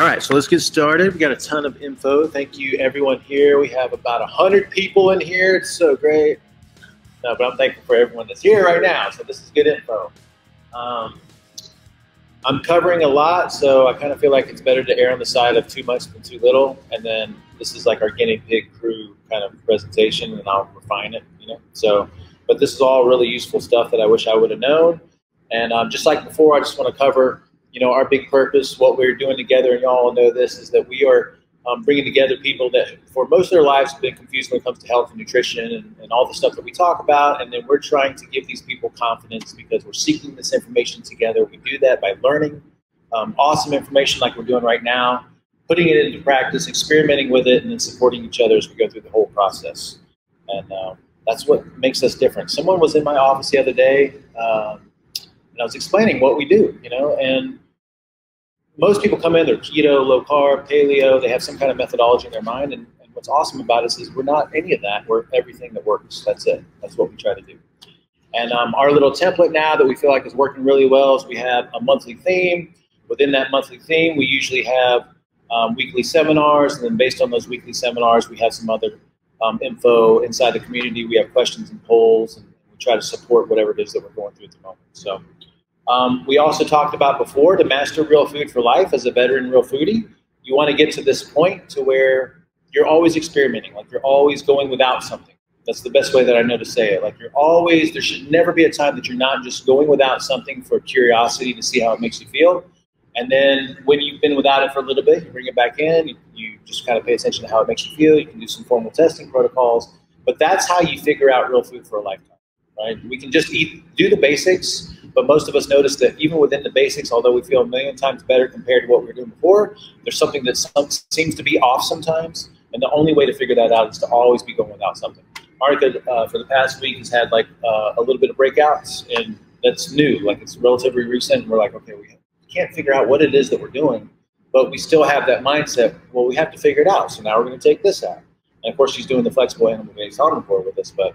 All right, so let's get started. We got a ton of info. Thank you, everyone here. We have about 100 people in here. It's so great. No, but I'm thankful for everyone that's here right now. So this is good info. I'm covering a lot, so I kind of feel like it's better to err on the side of too much than too little. And then this is like our guinea pig crew kind of presentation, and I'll refine it, you know. So, but this is all really useful stuff that I wish I would have known. And just like before, I just want to cover, you know, our big purpose, what we're doing together, and y'all know this, is that we are bringing together people that for most of their lives have been confused when it comes to health and nutrition and all the stuff that we talk about. And then we're trying to give these people confidence because we're seeking this information together. We do that by learning awesome information like we're doing right now, putting it into practice, experimenting with it, and then supporting each other as we go through the whole process. And that's what makes us different. Someone was in my office the other day, and I was explaining what we do, you know, and most people come in, they're keto, low carb, paleo, they have some kind of methodology in their mind, and what's awesome about us is we're not any of that, we're everything that works. That's it. That's what we try to do. And our little template now that we feel like is working really well is we have a monthly theme. Within that monthly theme, we usually have weekly seminars, and then based on those weekly seminars, we have some other info inside the community. We have questions and polls, and we try to support whatever it is that we're going through at the moment. So we also talked about before, to master real food for life as a veteran real foodie, you want to get to this point to where you're always experimenting, like you're always going without something. That's the best way that I know to say it. Like you're always, there should never be a time that you're not just going without something for curiosity to see how it makes you feel. And then when you've been without it for a little bit, you bring it back in, you just kind of pay attention to how it makes you feel. You can do some formal testing protocols, but that's how you figure out real food for a lifetime, right? We can just do the basics. But most of us notice that even within the basics, although we feel a million times better compared to what we were doing before, there's something that seems to be off sometimes. And the only way to figure that out is to always be going without something. Arnica, for the past week, has had like a little bit of breakouts, and that's new. Like it's relatively recent. And we're like, okay, we can't figure out what it is that we're doing, but we still have that mindset. Well, we have to figure it out. So now we're going to take this out. And of course, she's doing the flexible animal-based omnivore with us, but.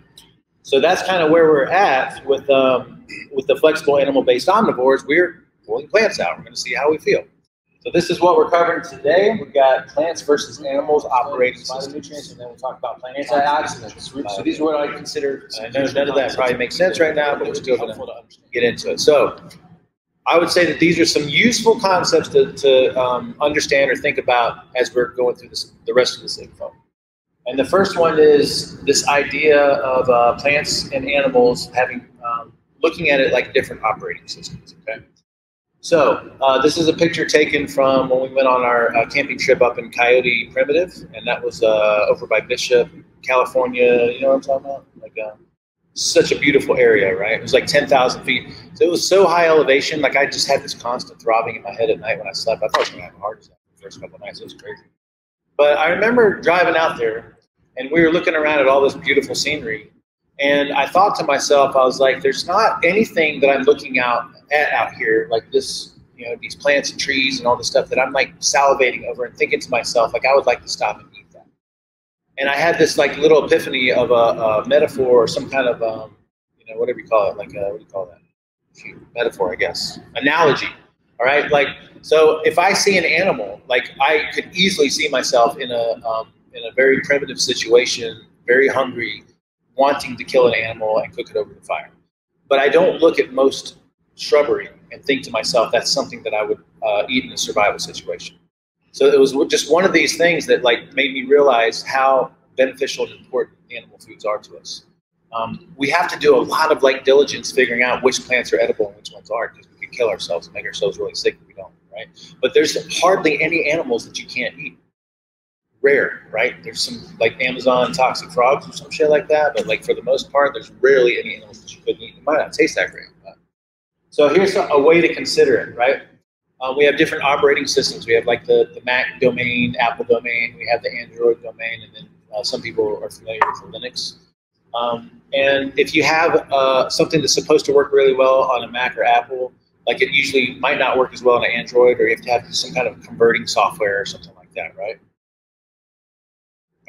So that's kind of where we're at with the flexible animal-based omnivores. We're pulling plants out. We're going to see how we feel. So this is what we're covering today. We've got plants versus animals, operating phytonutrients, and then we'll talk about plant antioxidants. So these are what I consider. I know none of that probably makes sense right now, but we're still going to get into it. So I would say that these are some useful concepts to understand or think about as we're going through the rest of this info. And the first one is this idea of plants and animals having, looking at it like different operating systems, okay? So this is a picture taken from when we went on our camping trip up in Coyote Primitive, and that was over by Bishop, California. You know what I'm talking about? Like such a beautiful area, right? It was like 10,000 feet. So it was so high elevation, like I just had this constant throbbing in my head at night when I slept. I thought I was gonna have a heart attack the first couple of nights. It was crazy. But I remember driving out there, and we were looking around at all this beautiful scenery, and I thought to myself, I was like, there's not anything that I'm looking at out here, like this, you know, these plants and trees and all this stuff that I'm like salivating over and thinking to myself, like I would like to stop and eat that. And I had this like little epiphany of a metaphor or some kind of, you know, whatever you call it, like what do you call that? Metaphor, I guess. Analogy, all right? Like, so if I see an animal, like I could easily see myself in a very primitive situation, very hungry, wanting to kill an animal and cook it over the fire. But I don't look at most shrubbery and think to myself, that's something that I would eat in a survival situation. So it was just one of these things that like made me realize how beneficial and important animal foods are to us. We have to do a lot of like diligence figuring out which plants are edible and which ones aren't, because we could kill ourselves and make ourselves really sick if we don't, right? But there's hardly any animals that you can't eat. Rare, right? There's some like Amazon toxic frogs or some shit like that, but like for the most part, there's rarely any animals that you couldn't eat. It might not taste that great. So here's a way to consider it, right? We have different operating systems. We have like the Mac domain, Apple domain, we have the Android domain, and then some people are familiar with the Linux. And if you have something that's supposed to work really well on a Mac or Apple, like it usually might not work as well on an Android, or you have to have some kind of converting software or something like that, right?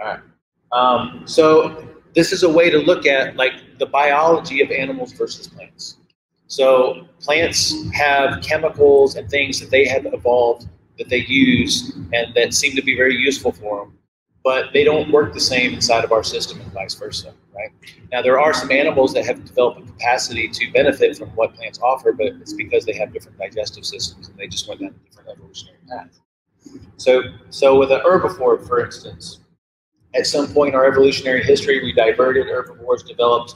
All right. So this is a way to look at like the biology of animals versus plants. So plants have chemicals and things that they have evolved that they use and that seem to be very useful for them, but they don't work the same inside of our system and vice versa, right? Now, there are some animals that have developed a capacity to benefit from what plants offer, but it's because they have different digestive systems and they just went down a different evolutionary path. So with an herbivore, for instance, at some point in our evolutionary history, we diverted. Herbivores developed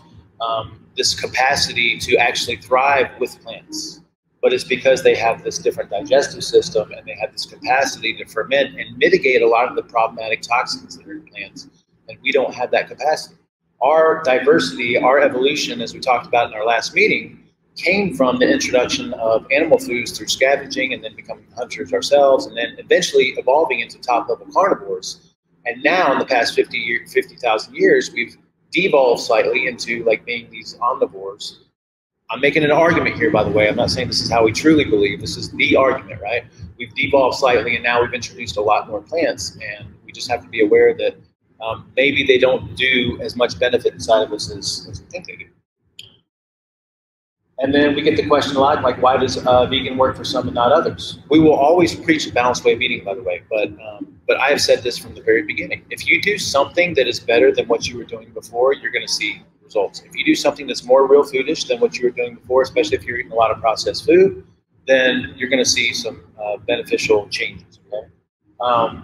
this capacity to actually thrive with plants. But it's because they have this different digestive system and they have this capacity to ferment and mitigate a lot of the problematic toxins that are in plants. And we don't have that capacity. Our diversity, our evolution, as we talked about in our last meeting, came from the introduction of animal foods through scavenging and then becoming hunters ourselves and then eventually evolving into top-level carnivores. And now in the past 50,000 years, we've devolved slightly into like being these omnivores. I'm making an argument here, by the way. I'm not saying this is how we truly believe. This is the argument, right? We've devolved slightly, and now we've introduced a lot more plants, and we just have to be aware that maybe they don't do as much benefit inside of us as we think they do. And then we get the question a lot, like, why does vegan work for some and not others? We will always preach a balanced way of eating, by the way, but I have said this from the very beginning. If you do something that is better than what you were doing before, you're going to see results. If you do something that's more real foodish than what you were doing before, especially if you're eating a lot of processed food, then you're going to see some beneficial changes. Okay?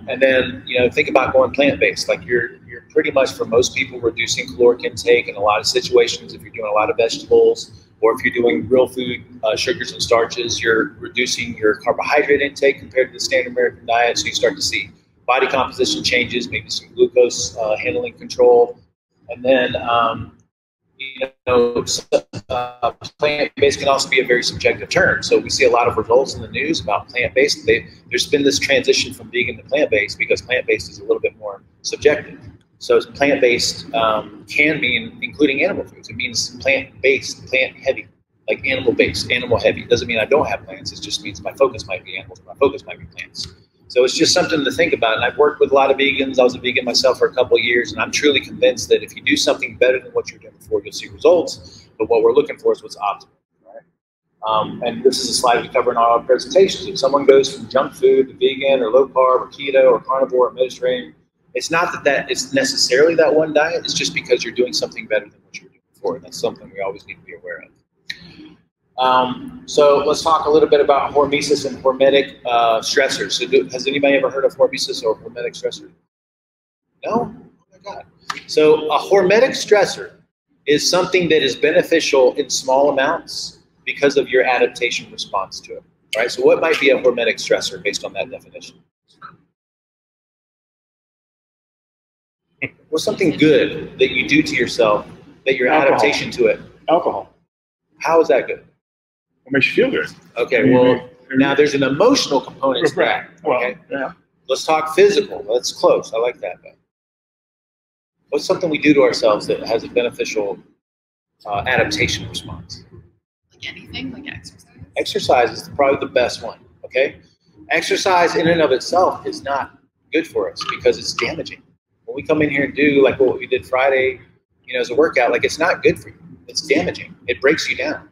And then, you know, think about going plant-based. Like you're pretty much, for most people, reducing caloric intake in a lot of situations. If you're doing a lot of vegetables, or if you're doing real food, sugars and starches, you're reducing your carbohydrate intake compared to the standard American diet. So you start to see body composition changes, maybe some glucose handling control, and then you know, plant-based can also be a very subjective term. So we see a lot of results in the news about plant-based. There's been this transition from vegan to plant-based because plant-based is a little bit more subjective. So plant-based can mean including animal foods. It means plant-based, plant-heavy, like animal-based, animal-heavy. It doesn't mean I don't have plants. It just means my focus might be animals, my focus might be plants. So it's just something to think about. And I've worked with a lot of vegans. I was a vegan myself for a couple of years, and I'm truly convinced that if you do something better than what you're doing before, you'll see results. But what we're looking for is what's optimal, right? And this is a slide we cover in all our presentations. If someone goes from junk food to vegan or low carb or keto or carnivore or Mediterranean, it's not that it's necessarily that one diet. It's just because you're doing something better than what you were doing before. And that's something we always need to be aware of. So let's talk a little bit about hormesis and hormetic stressors. So has anybody ever heard of hormesis or hormetic stressor? No? Oh my God. So a hormetic stressor is something that is beneficial in small amounts because of your adaptation response to it. All right? So what might be a hormetic stressor based on that definition? What's something good that you do to yourself that your adaptation to it? Alcohol. How is that good? It makes you feel good. Okay, well, now there's an emotional component to that. Okay? Yeah. Let's talk physical. That's close. I like that. What's something we do to ourselves that has a beneficial adaptation response? Like anything, like exercise? Exercise is probably the best one, okay? Exercise in and of itself is not good for us because it's damaging. When we come in here and do like what we did Friday, you know, as a workout, like it's not good for you. It's damaging. It breaks you down.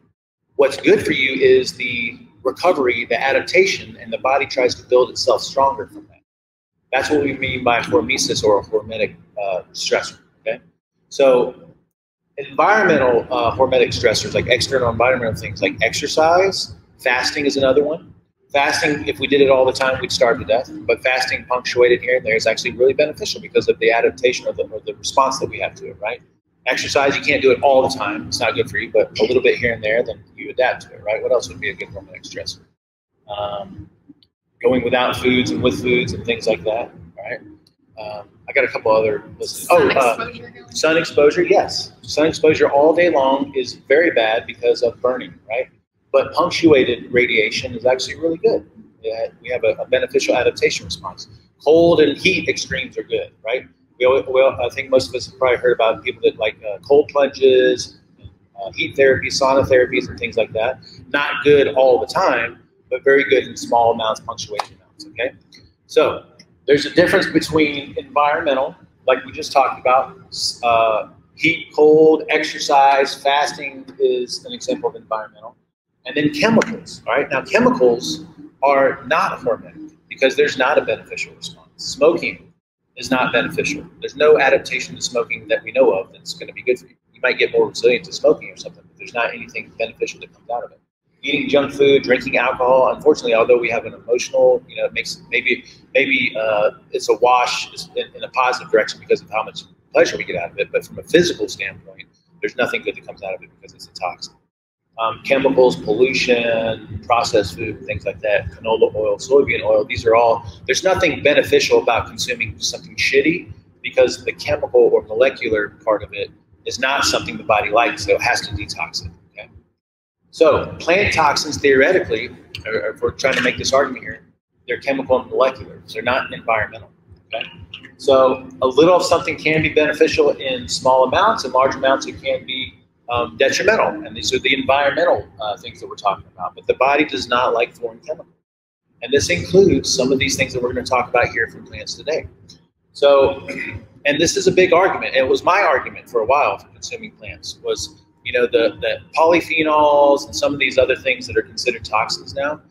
What's good for you is the recovery, the adaptation, and the body tries to build itself stronger from that. That's what we mean by hormesis or a hormetic stressor, okay? So environmental hormetic stressors, like external environmental things like exercise, fasting is another one. Fasting, if we did it all the time, we'd starve to death. But fasting punctuated here and there is actually really beneficial because of the adaptation or the response that we have to it, right? Exercise, you can't do it all the time. It's not good for you, but a little bit here and there, then you adapt to it, right? What else would be a good hormetic stressor? Going without foods and with foods and things like that, right? I got a couple other lists. Sun exposure, yes. Sun exposure all day long is very bad because of burning, right? But punctuated radiation is actually really good. We have a beneficial adaptation response. Cold and heat extremes are good, right? I think most of us have probably heard about people that like cold plunges, heat therapy, sauna therapies, and things like that. Not good all the time, but very good in small amounts, punctuated amounts, okay? So there's a difference between environmental, like we just talked about, heat, cold, exercise, fasting is an example of environmental, and then chemicals, all right? Now, chemicals are not hormetic. because there's not a beneficial response. Smoking is not beneficial. There's no adaptation to smoking that we know of that's going to be good for you. You might get more resilient to smoking or something, but there's not anything beneficial that comes out of it. Eating junk food, drinking alcohol, unfortunately, although we have an emotional, it makes maybe it's a wash in a positive direction because of how much pleasure we get out of it, but from a physical standpoint, there's nothing good that comes out of it because it's a toxin. Chemicals, pollution, processed food, things like that, canola oil, soybean oil, these are all, there's nothing beneficial about consuming something shitty because the chemical or molecular part of it is not something the body likes, so it has to detox it. Okay? So plant toxins, theoretically, or if we're trying to make this argument here, they're chemical and molecular. They're not environmental. Okay? So a little of something can be beneficial in small amounts. In large amounts, it can be detrimental. And these are the environmental things that we're talking about. But the body does not like foreign chemicals. And this includes some of these things that we're going to talk about here from plants today. So, and this is a big argument. It was my argument for a while for consuming plants was, the polyphenols and some of these other things that are considered toxins now.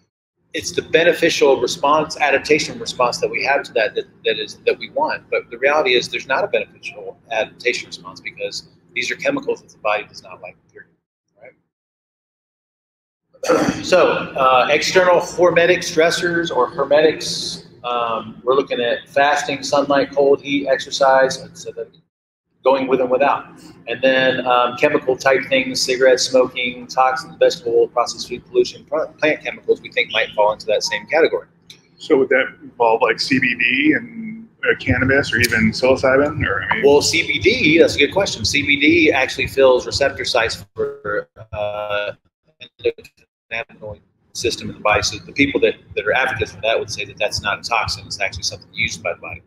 It's the beneficial response, adaptation response that we have to that we want. But the reality is there's not a beneficial adaptation response because these are chemicals that the body does not like, period. Right? So external hormetic stressors or hermetics, we're looking at fasting, sunlight, cold, heat, exercise, so going with and without. And then chemical type things, cigarettes, smoking, toxins, vegetable oil, processed food, pollution, plant chemicals we think might fall into that same category. So would that involve like CBD and cannabis or even psilocybin? Well, CBD, that's a good question. CBD actually fills receptor sites for endocannabinoid system in the body. So the people that are advocates for that would say that that's not a toxin. It's actually something used by the body.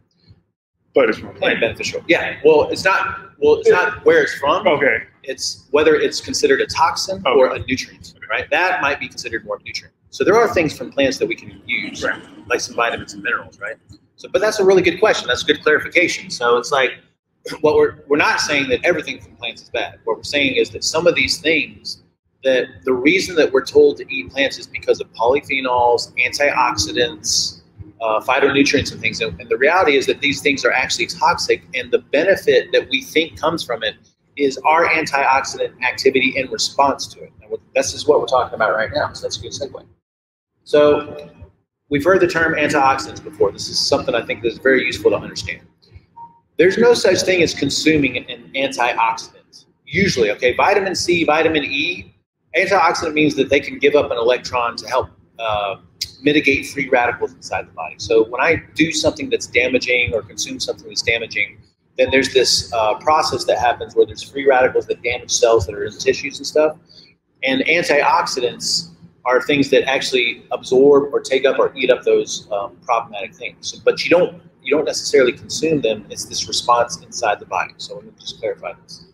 But it's more plant beneficial. Yeah. Well, it's not where it's from. Okay. It's whether it's considered a toxin or a nutrient. Right. That might be considered more of a nutrient. So there are things from plants that we can use, right, like some vitamins and minerals, right? So, but that's a really good question. That's a good clarification. So it's like, what we're not saying that everything from plants is bad. What we're saying is that some of these things, that the reason that we're told to eat plants is because of polyphenols, antioxidants, phytonutrients and things. And the reality is that these things are actually toxic, and the benefit that we think comes from it is our antioxidant activity in response to it. And this is what we're talking about right now, so that's a good segue. So we've heard the term antioxidants before. This is something I think that's very useful to understand. There's no such thing as consuming an antioxidant. Usually, okay, vitamin C, vitamin E, antioxidant means that they can give up an electron to help mitigate free radicals inside the body. So when I do something that's damaging or consume something that's damaging, then there's this process that happens where there's free radicals that damage cells that are in tissues and stuff. And antioxidants are things that actually absorb or take up or eat up those problematic things. So, but you don't necessarily consume them. It's this response inside the body. So let me just clarify this.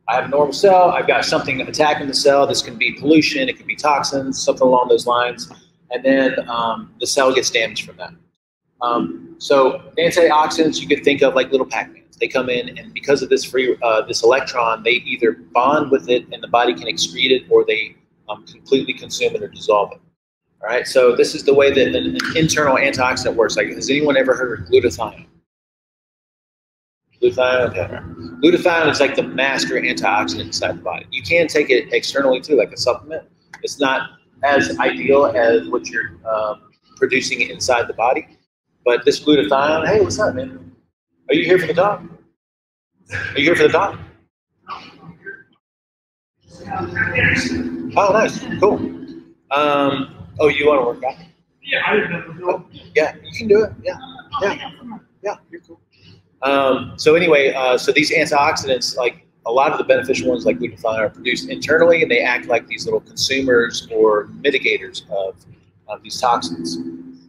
I have a normal cell. I've got something attacking the cell. This can be pollution. It can be toxins, something along those lines. And then the cell gets damaged from that. So antioxidants you could think of like little Pac-Mans. They come in, and because of this this electron, they either bond with it and the body can excrete it, or they completely consume it or dissolve it. All right. So this is the way that an internal antioxidant works. Like, has anyone ever heard of glutathione? Glutathione. Okay. Glutathione is like the master antioxidant inside the body. You can take it externally too, like a supplement. It's not as ideal as what you're producing inside the body. But this glutathione, hey, what's up, man? Are you here for the dog? Are you here for the dog? Oh, nice, cool. Oh, you want to work out? Yeah, I didn't know. Yeah, you can do it. Yeah, you're cool. So anyway, so these antioxidants, like a lot of the beneficial ones like glutathione, are produced internally, and they act like these little consumers or mitigators of these toxins.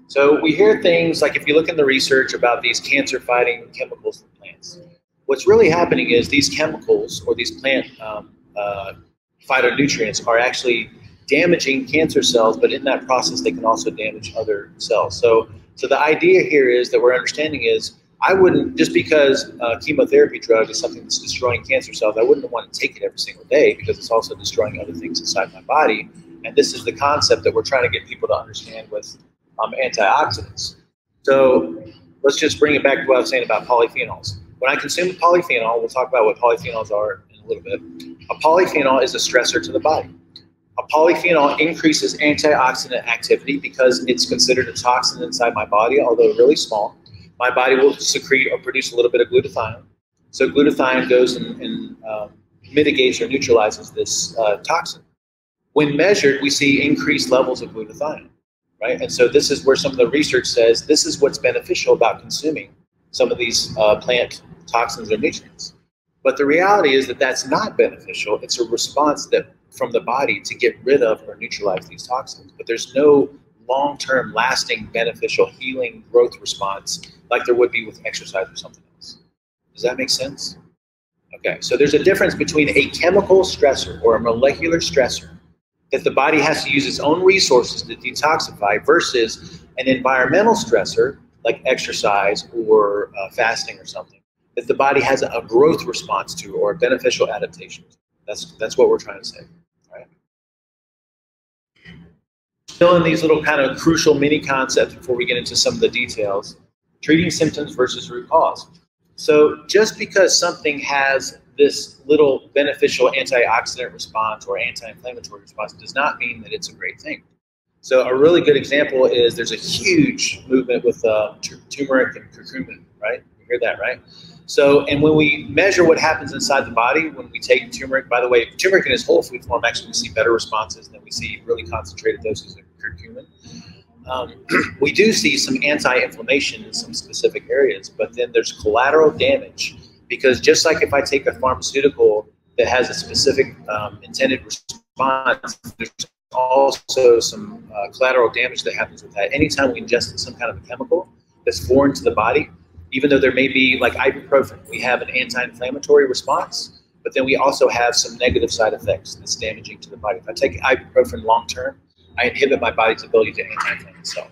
So we hear things like, if you look in the research about these cancer-fighting chemicals from plants, what's really happening is these chemicals or these plant phytonutrients are actually damaging cancer cells, but in that process they can also damage other cells. So the idea here is that we're understanding is, I wouldn't, just because a chemotherapy drug is something that's destroying cancer cells, I wouldn't want to take it every single day because it's also destroying other things inside my body. And this is the concept that we're trying to get people to understand with antioxidants. So let's just bring it back to what I was saying about polyphenols. When I consume a polyphenol, we'll talk about what polyphenols are in a little bit. A polyphenol is a stressor to the body. A polyphenol increases antioxidant activity because it's considered a toxin inside my body, although really small. My body will secrete or produce a little bit of glutathione. So glutathione goes and mitigates or neutralizes this toxin. When measured, we see increased levels of glutathione, right? And so this is where some of the research says this is what's beneficial about consuming some of these plant toxins or nutrients. But the reality is that that's not beneficial. It's a response that from the body to get rid of or neutralize these toxins. But there's no long-term lasting beneficial healing growth response like there would be with exercise or something else. Does that make sense? Okay, so there's a difference between a chemical stressor or a molecular stressor that the body has to use its own resources to detoxify versus an environmental stressor like exercise or fasting or something that the body has a growth response to or a beneficial adaptation. That's what we're trying to say, right? Still in these little kind of crucial mini concepts before we get into some of the details, treating symptoms versus root cause. So just because something has this little beneficial antioxidant response or anti-inflammatory response does not mean that it's a great thing. So a really good example is there's a huge movement with turmeric and curcumin, right? You hear that, right? So, and when we measure what happens inside the body when we take turmeric, by the way, turmeric in its whole food form, actually we see better responses than we see really concentrated doses of curcumin. We do see some anti-inflammation in some specific areas, but then there's collateral damage because just like if I take a pharmaceutical that has a specific intended response, there's also some collateral damage that happens with that. Anytime we ingest some kind of a chemical that's foreign to the body, even though there may be like ibuprofen, we have an anti-inflammatory response, but then we also have some negative side effects that's damaging to the body. If I take ibuprofen long-term, I inhibit my body's ability to anti-inflame itself.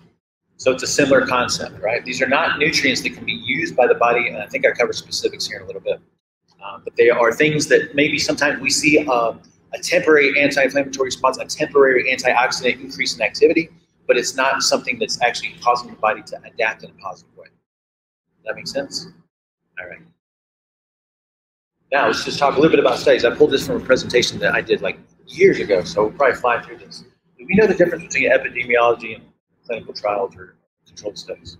So it's a similar concept, right? These are not nutrients that can be used by the body, and I think I cover specifics here in a little bit. But they are things that maybe sometimes we see a temporary anti-inflammatory response, a temporary antioxidant increase in activity, but it's not something that's actually causing the body to adapt in a positive way. Does that make sense? All right. Now let's just talk a little bit about studies. I pulled this from a presentation that I did like years ago, so we'll probably fly through this. Do we know the difference between epidemiology and clinical trials or controlled studies?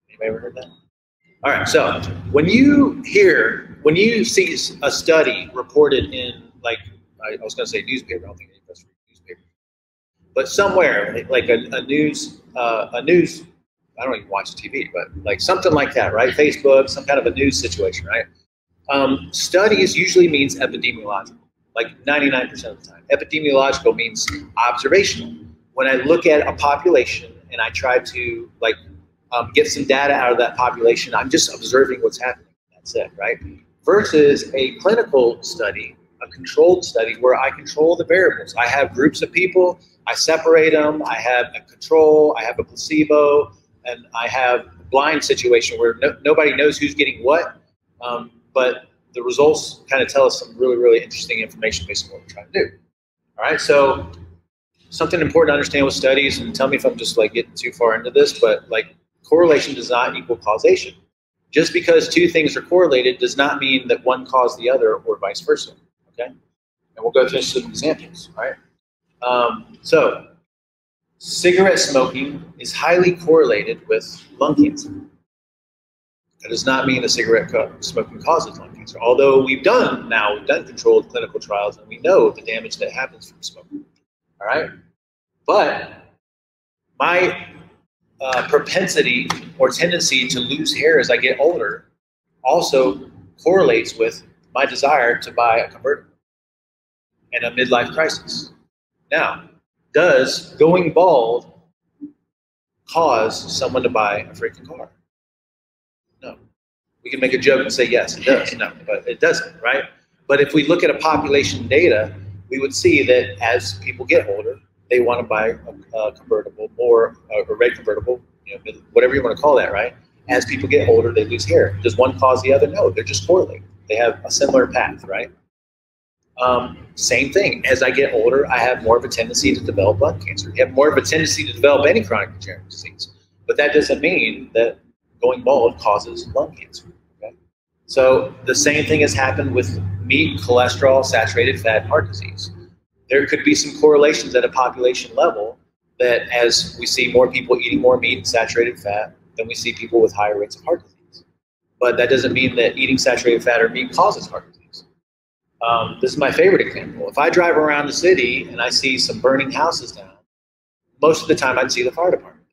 Anybody ever heard that? All right, so when you see a study reported in, like, I was going to say newspaper, I don't think anybody's reading newspaper, but somewhere, like a news, I don't even watch TV, but like something like that, right? Facebook, some kind of a news situation, right? Studies usually means epidemiological, like 99% of the time. Epidemiological means observational. When I look at a population and I try to like get some data out of that population, I'm just observing what's happening. That's it, right? Versus a clinical study, a controlled study where I control the variables. I have groups of people, I separate them, I have a control, I have a placebo, and I have a blind situation where nobody knows who's getting what, but the results kind of tell us some really, really interesting information based on what we're trying to do. All right, so something important to understand with studies, and tell me if I'm just like getting too far into this, but like correlation does not equal causation. Just because two things are correlated does not mean that one caused the other or vice versa, okay? And we'll go through some examples, all right? So cigarette smoking is highly correlated with lung cancer. That does not mean that cigarette smoking causes lung cancer, although we've done controlled clinical trials and we know the damage that happens from smoking, all right? But my propensity or tendency to lose hair as I get older also correlates with my desire to buy a convertible and a midlife crisis. Now, does going bald cause someone to buy a freaking car? No. We can make a joke and say, yes, it does. No, but it doesn't, right? But if we look at a population data, we would see that as people get older, they want to buy a convertible or a red convertible, you know, whatever you want to call that, right? As people get older, they lose hair. Does one cause the other? No, they're just correlated. They have a similar path, right? Same thing. As I get older, I have more of a tendency to develop lung cancer. You have more of a tendency to develop any chronic degenerative disease. But that doesn't mean that going bald causes lung cancer. Okay? So the same thing has happened with meat, cholesterol, saturated fat, and heart disease. There could be some correlations at a population level that as we see more people eating more meat and saturated fat, then we see people with higher rates of heart disease. But that doesn't mean that eating saturated fat or meat causes heart disease. This is my favorite example. If I drive around the city and I see some burning houses down, most of the time I'd see the fire department.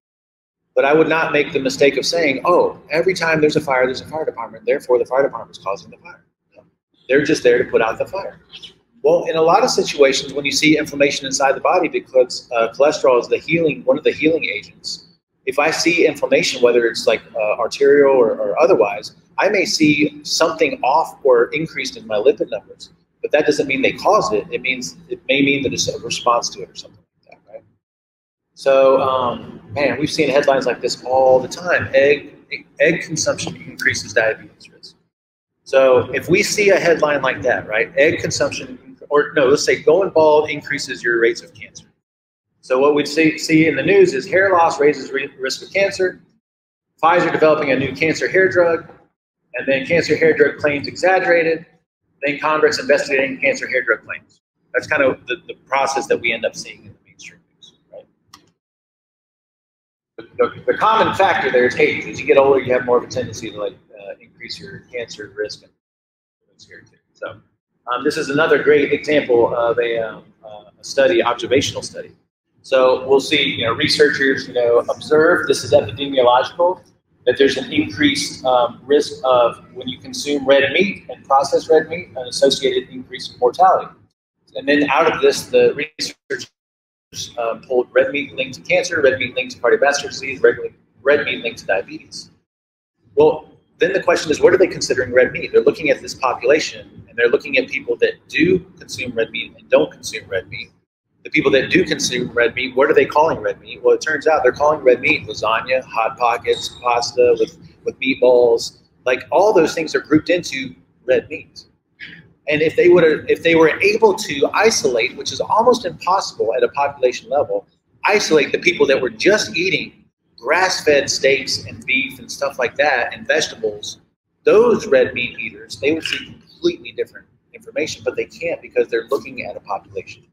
But I would not make the mistake of saying, oh, every time there's a fire department, therefore the fire department is causing the fire. No. They're just there to put out the fire. Well, in a lot of situations, when you see inflammation inside the body, because cholesterol is one of the healing agents, if I see inflammation, whether it's like arterial or otherwise, I may see something off or increased in my lipid numbers, but that doesn't mean they caused it. It may mean that it's a response to it or something like that, right? So, man, we've seen headlines like this all the time. Egg consumption increases diabetes risk. So if we see a headline like that, right, egg consumption, or no, let's say going bald increases your rates of cancer. So what we'd see in the news is hair loss raises risk of cancer, Pfizer developing a new cancer hair drug, and then cancer hair drug claims exaggerated, then Congress investigating cancer hair drug claims. That's kind of the process that we end up seeing in the mainstream news, right? The common factor there is age. As you get older, you have more of a tendency to increase your cancer risk. And so this is another great example of a study, observational study. So we'll see, researchers, observe, this is epidemiological, that there's an increased risk of when you consume red meat and processed red meat, an associated increase in mortality. And then out of this, the researchers pulled red meat linked to cancer, red meat linked to cardiovascular disease, red meat linked to diabetes. Well, then the question is, what are they considering red meat? They're looking at this population, and they're looking at people that do consume red meat and don't consume red meat. The people that do consume red meat, what are they calling red meat? Well, it turns out they're calling red meat lasagna, hot pockets, pasta with meatballs. Like all those things are grouped into red meat. And if they were able to isolate, which is almost impossible at a population level, isolate the people that were just eating grass-fed steaks and beef and stuff like that and vegetables, those red meat eaters, they would see completely different information, but they can't because they're looking at a population.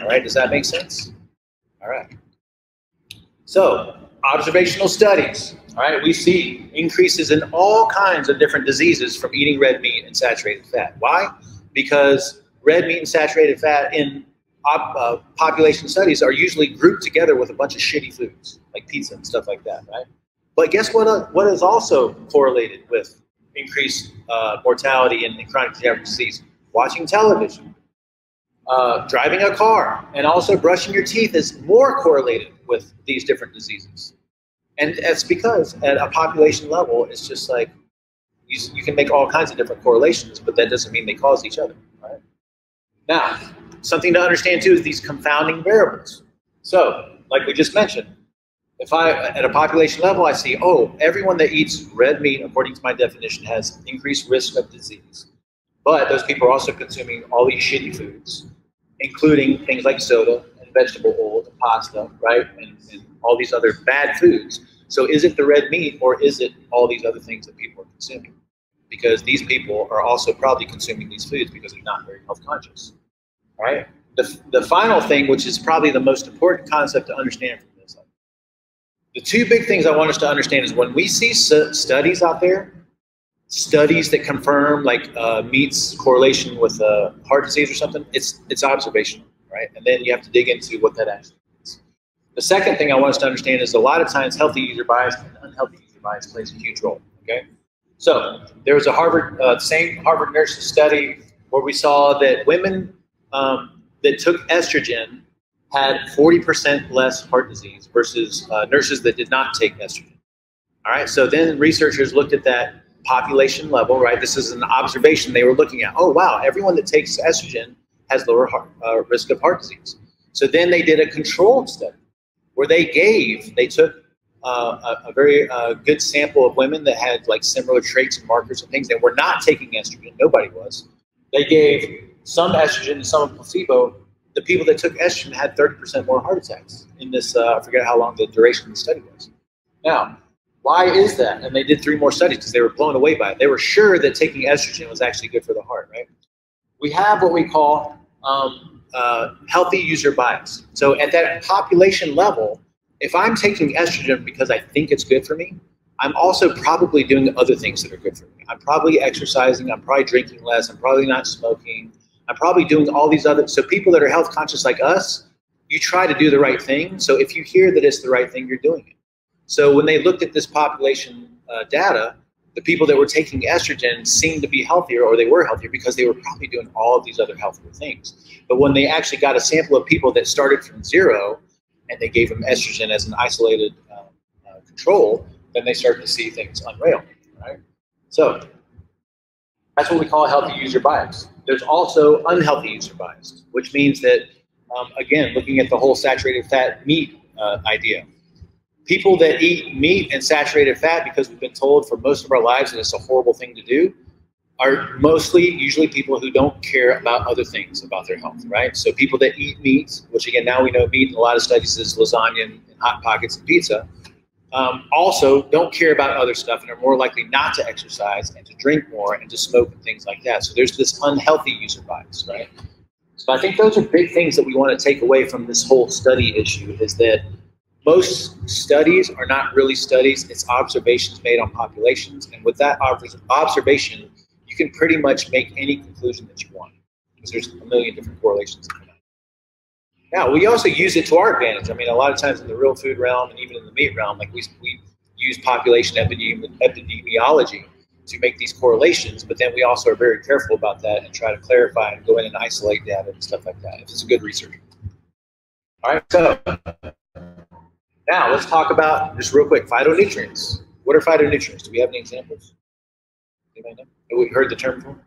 All right, does that make sense? All right. So, observational studies. All right, we see increases in all kinds of different diseases from eating red meat and saturated fat. Why? Because red meat and saturated fat in population studies are usually grouped together with a bunch of shitty foods, like pizza and stuff like that, right? But guess what is also correlated with increased mortality and chronic degenerative disease? Watching television. Driving a car and also brushing your teeth is more correlated with these different diseases. And that's because at a population level, it's just like you can make all kinds of different correlations, but that doesn't mean they cause each other. Right? Now, something to understand too is these confounding variables. So, like we just mentioned, if at a population level, I see, oh, everyone that eats red meat, according to my definition, has increased risk of disease. But those people are also consuming all these shitty foods, including things like soda and vegetable oil and pasta, right? And all these other bad foods. So is it the red meat or is it all these other things that people are consuming? Because these people are also probably consuming these foods because they're not very health conscious, all right? The final thing, which is probably the most important concept to understand from this, the two big things I want us to understand is when we see studies out there, studies that confirm like meat's correlation with heart disease or something, it's observational, right? And then you have to dig into what that actually means. The second thing I want us to understand is a lot of times healthy user bias and unhealthy user bias plays a huge role, okay? So there was a same Harvard nurses study where we saw that women that took estrogen had 40% less heart disease versus nurses that did not take estrogen. All right, so then researchers looked at that population level, right? This is an observation they were looking at. Oh, wow, everyone that takes estrogen has lower risk of heart disease. So then they did a controlled study where they took a very good sample of women that had like similar traits and markers and things that were not taking estrogen. Nobody was. They gave some estrogen and some placebo, the people that took estrogen had 30% more heart attacks in this, I forget how long the duration of the study was. Now, why is that? And they did 3 more studies because they were blown away by it. They were sure that taking estrogen was actually good for the heart, right? We have what we call healthy user bias. So at that population level, if I'm taking estrogen because I think it's good for me, I'm also probably doing other things that are good for me. I'm probably exercising, I'm probably drinking less, I'm probably not smoking, I'm probably doing all these other, so people that are health conscious like us, you try to do the right thing. So if you hear that it's the right thing, you're doing it. So when they looked at this population data, the people that were taking estrogen seemed to be healthier, or they were healthier because they were probably doing all of these other healthier things. But when they actually got a sample of people that started from 0 and they gave them estrogen as an isolated control, then they started to see things unravel, right? So that's what we call healthy user bias. There's also unhealthy user bias, which means that, again, looking at the whole saturated fat meat idea, people that eat meat and saturated fat because we've been told for most of our lives that it's a horrible thing to do are usually people who don't care about other things about their health, right? So people that eat meat, which again, now we know meat in a lot of studies is lasagna and Hot Pockets and pizza, also don't care about other stuff and are more likely not to exercise and to drink more and to smoke and things like that. So there's this unhealthy user bias, right? So I think those are big things that we want to take away from this whole study issue, is that most studies are not really studies, it's observations made on populations. And with that observation, you can pretty much make any conclusion that you want, because there's a million different correlations that come out. Now, we also use it to our advantage. I mean, a lot of times in the real food realm and even in the meat realm, like we use population epidemiology to make these correlations, but then we also are very careful about that and try to clarify and go in and isolate data and stuff like that, if it's a good researcher. All right, so now let's talk about, just real quick, phytonutrients. What are phytonutrients? Do we have any examples? Anybody know? Have we heard the term before?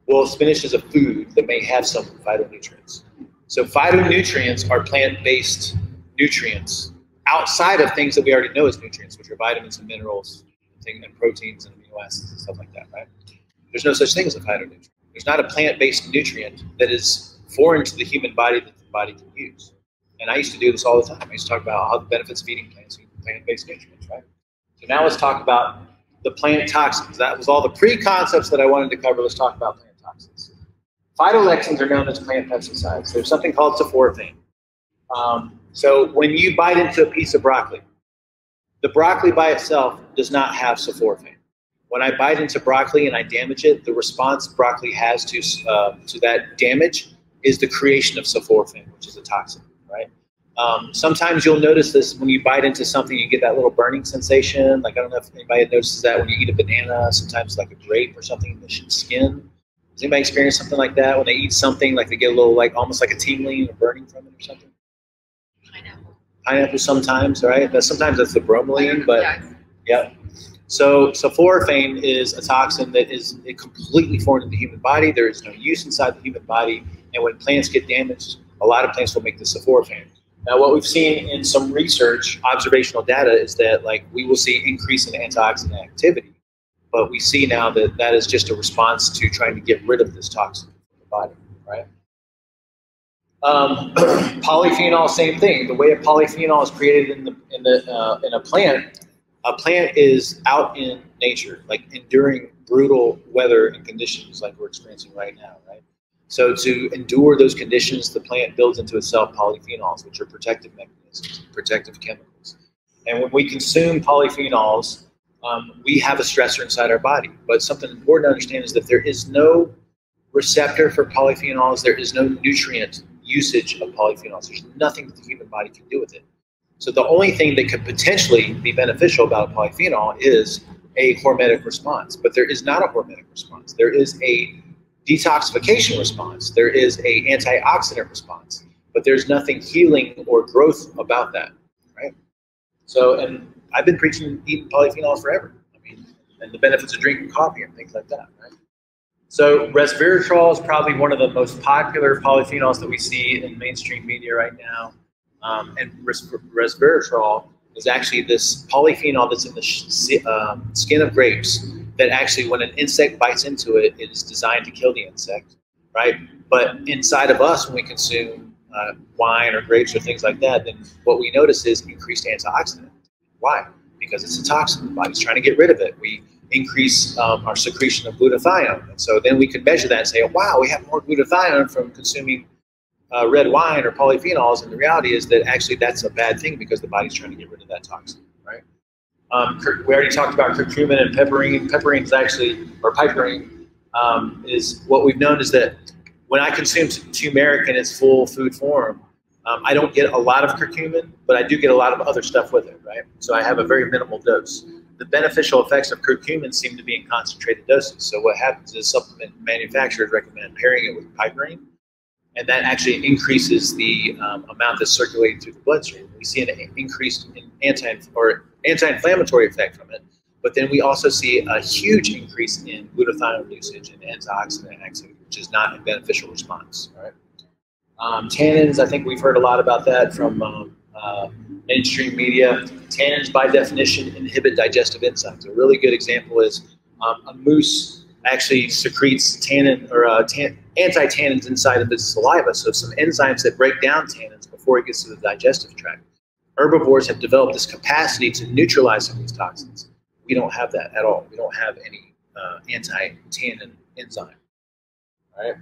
Well, spinach is a food that may have some phytonutrients. So phytonutrients are plant-based nutrients outside of things that we already know as nutrients, which are vitamins and minerals, and proteins and amino acids and stuff like that, right? There's no such thing as a phytonutrient. There's not a plant-based nutrient that is foreign to the human body that the body can use. And I used to do this all the time. I used to talk about how the benefits of eating plants and plant-based nutrients, right? So now let's talk about the plant toxins. That was all the pre-concepts that I wanted to cover. Let's talk about plant toxins. Phytolectins are known as plant pesticides. There's something called sulforaphane. So when you bite into a piece of broccoli, the broccoli by itself does not have sulforaphane. When I bite into broccoli and I damage it, the response broccoli has to that damage is the creation of sulforaphane, which is a toxin, right? Sometimes you'll notice this when you bite into something, you get that little burning sensation. Like, I don't know if anybody notices that when you eat a banana, sometimes like a grape or something in the skin. Does anybody experience something like that when they eat something, like they get a little, like almost like a tingling or burning from it or something? Pineapple sometimes, right? Sometimes that's the bromelain, but yeah. So sulforaphane is a toxin that is completely foreign to the human body. There is no use inside the human body, and when plants get damaged, a lot of plants will make the sulforaphane. Now, what we've seen in some research, observational data, is that like we will see increase in antioxidant activity, but we see now that that is just a response to trying to get rid of this toxin from the body, right? Polyphenol, same thing. The way a polyphenol is created in a plant is out in nature, like enduring brutal weather and conditions like we're experiencing right now, right? So to endure those conditions, the plant builds into itself polyphenols, which are protective mechanisms, protective chemicals. And when we consume polyphenols, we have a stressor inside our body. But something important to understand is that there is no receptor for polyphenols. There is no nutrient usage of polyphenols. There's nothing that the human body can do with it. So the only thing that could potentially be beneficial about a polyphenol is a hormetic response. But there is not a hormetic response. There is a detoxification response. There is a antioxidant response. But there's nothing healing or growth about that, right? So, and I've been preaching eating polyphenols forever. I mean, and the benefits of drinking coffee and things like that, right? So resveratrol is probably one of the most popular polyphenols that we see in mainstream media right now. And resveratrol is actually this polyphenol that's in the skin of grapes that actually when an insect bites into it, it is designed to kill the insect, right? But inside of us, when we consume wine or grapes or things like that, then what we notice is increased antioxidant. Why? Because it's a toxin. The body's trying to get rid of it. We increase our secretion of glutathione. And so then we could measure that and say, oh, wow, we have more glutathione from consuming red wine or polyphenols. And the reality is that actually that's a bad thing because the body's trying to get rid of that toxin, right? We already talked about curcumin and pepperine. Pepperine is actually, or piperine, is what we've known is that when I consume turmeric in its full food form, I don't get a lot of curcumin, but I do get a lot of other stuff with it, right? So I have a very minimal dose. The beneficial effects of curcumin seem to be in concentrated doses. So what happens is supplement manufacturers recommend pairing it with piperine, and that actually increases the amount that's circulating through the bloodstream. We see an increase in anti-inflammatory effect from it, but then we also see a huge increase in glutathione usage and antioxidant activity, which is not a beneficial response, right? Tannins, I think we've heard a lot about that from mainstream media. Tannins, by definition, inhibit digestive enzymes. A really good example is a moose actually secretes tannin or anti-tannins inside of its saliva, so some enzymes that break down tannins before it gets to the digestive tract. Herbivores have developed this capacity to neutralize some of these toxins. We don't have that at all. We don't have any anti-tannin enzyme. Right?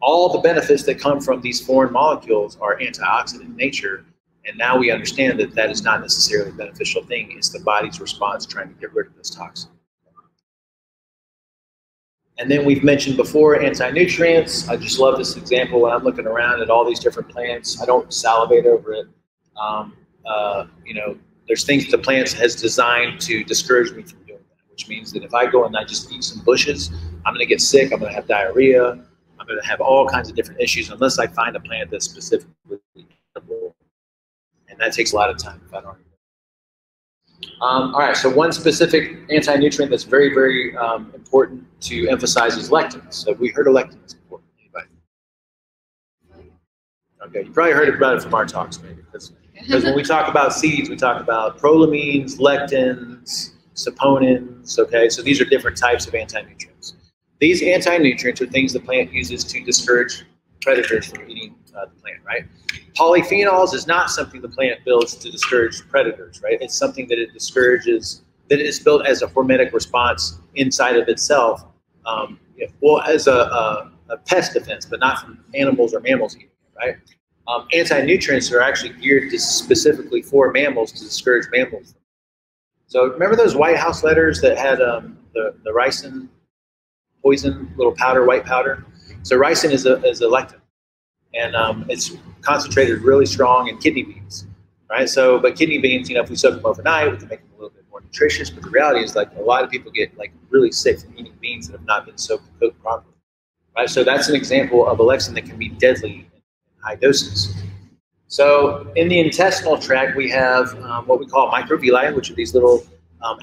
All the benefits that come from these foreign molecules are antioxidant in nature, and now we understand that that is not necessarily a beneficial thing. It's the body's response trying to get rid of this toxin. And then we've mentioned before anti-nutrients. I just love this example when I'm looking around at all these different plants. I don't salivate over it. You know, there's things the plant has designed to discourage me from doing that, which means that if I go and I just eat some bushes, I'm going to get sick, I'm going to have diarrhea, I'm going to have all kinds of different issues unless I find a plant that's specifically edible. And that takes a lot of time if I don't. All right, so one specific anti-nutrient that's very, very important to emphasize is lectins. So have we heard of lectins before? Anybody? Okay, you probably heard about it from our talks maybe, because when we talk about seeds, we talk about prolamines, lectins, saponins, okay? So these are different types of anti-nutrients. These anti-nutrients are things the plant uses to discourage predators from eating the plant, right? Polyphenols is not something the plant builds to discourage predators, right? It's something that it discourages, that it is built as a hormetic response inside of itself, well, as a pest defense, but not from animals or mammals eating it, right? Anti-nutrients are actually geared to specifically for mammals to discourage mammals. So remember those White House letters that had the ricin poison, little powder, white powder? So ricin is a lectin, and it's concentrated really strong in kidney beans, right? So, but kidney beans, you know, if we soak them overnight, we can make them a little bit more nutritious. But the reality is, like, a lot of people get like really sick from eating beans that have not been soaked and cooked properly, right? So that's an example of a lectin that can be deadly in high doses. So in the intestinal tract, we have what we call microvilli, which are these little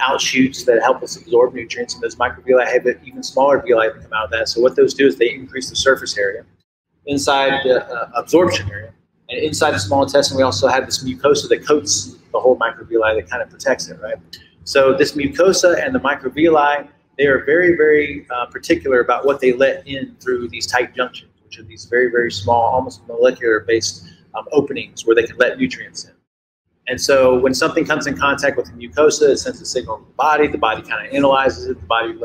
outshoots that help us absorb nutrients. And those microvilli have even smaller villi that come out of that. So what those do is they increase the surface area inside the absorption area. And inside the small intestine, we also have this mucosa that coats the whole microvilli that kind of protects it, right? So this mucosa and the microvilli, they are very, very particular about what they let in through these tight junctions, which are these very, very small, almost molecular-based openings where they can let nutrients in. And so when something comes in contact with the mucosa, it sends a signal to the body kind of analyzes it, the body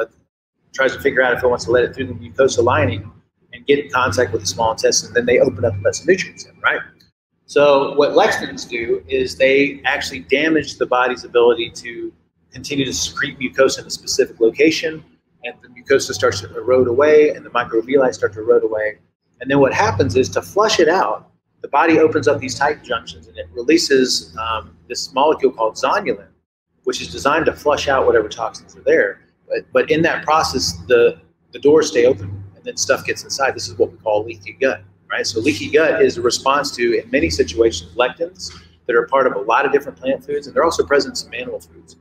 tries to figure out if it wants to let it through the mucosa lining and get in contact with the small intestine, then they open up and let some nutrients in, right? So what lectins do is they actually damage the body's ability to continue to secrete mucosa in a specific location, and the mucosa starts to erode away, and the microvilli start to erode away. And then what happens is, to flush it out, the body opens up these tight junctions and it releases this molecule called zonulin, which is designed to flush out whatever toxins are there. But in that process, the doors stay open and then stuff gets inside. This is what we call leaky gut, right? So leaky gut is a response to, in many situations, lectins that are part of a lot of different plant foods, and they're also present in some animal foods,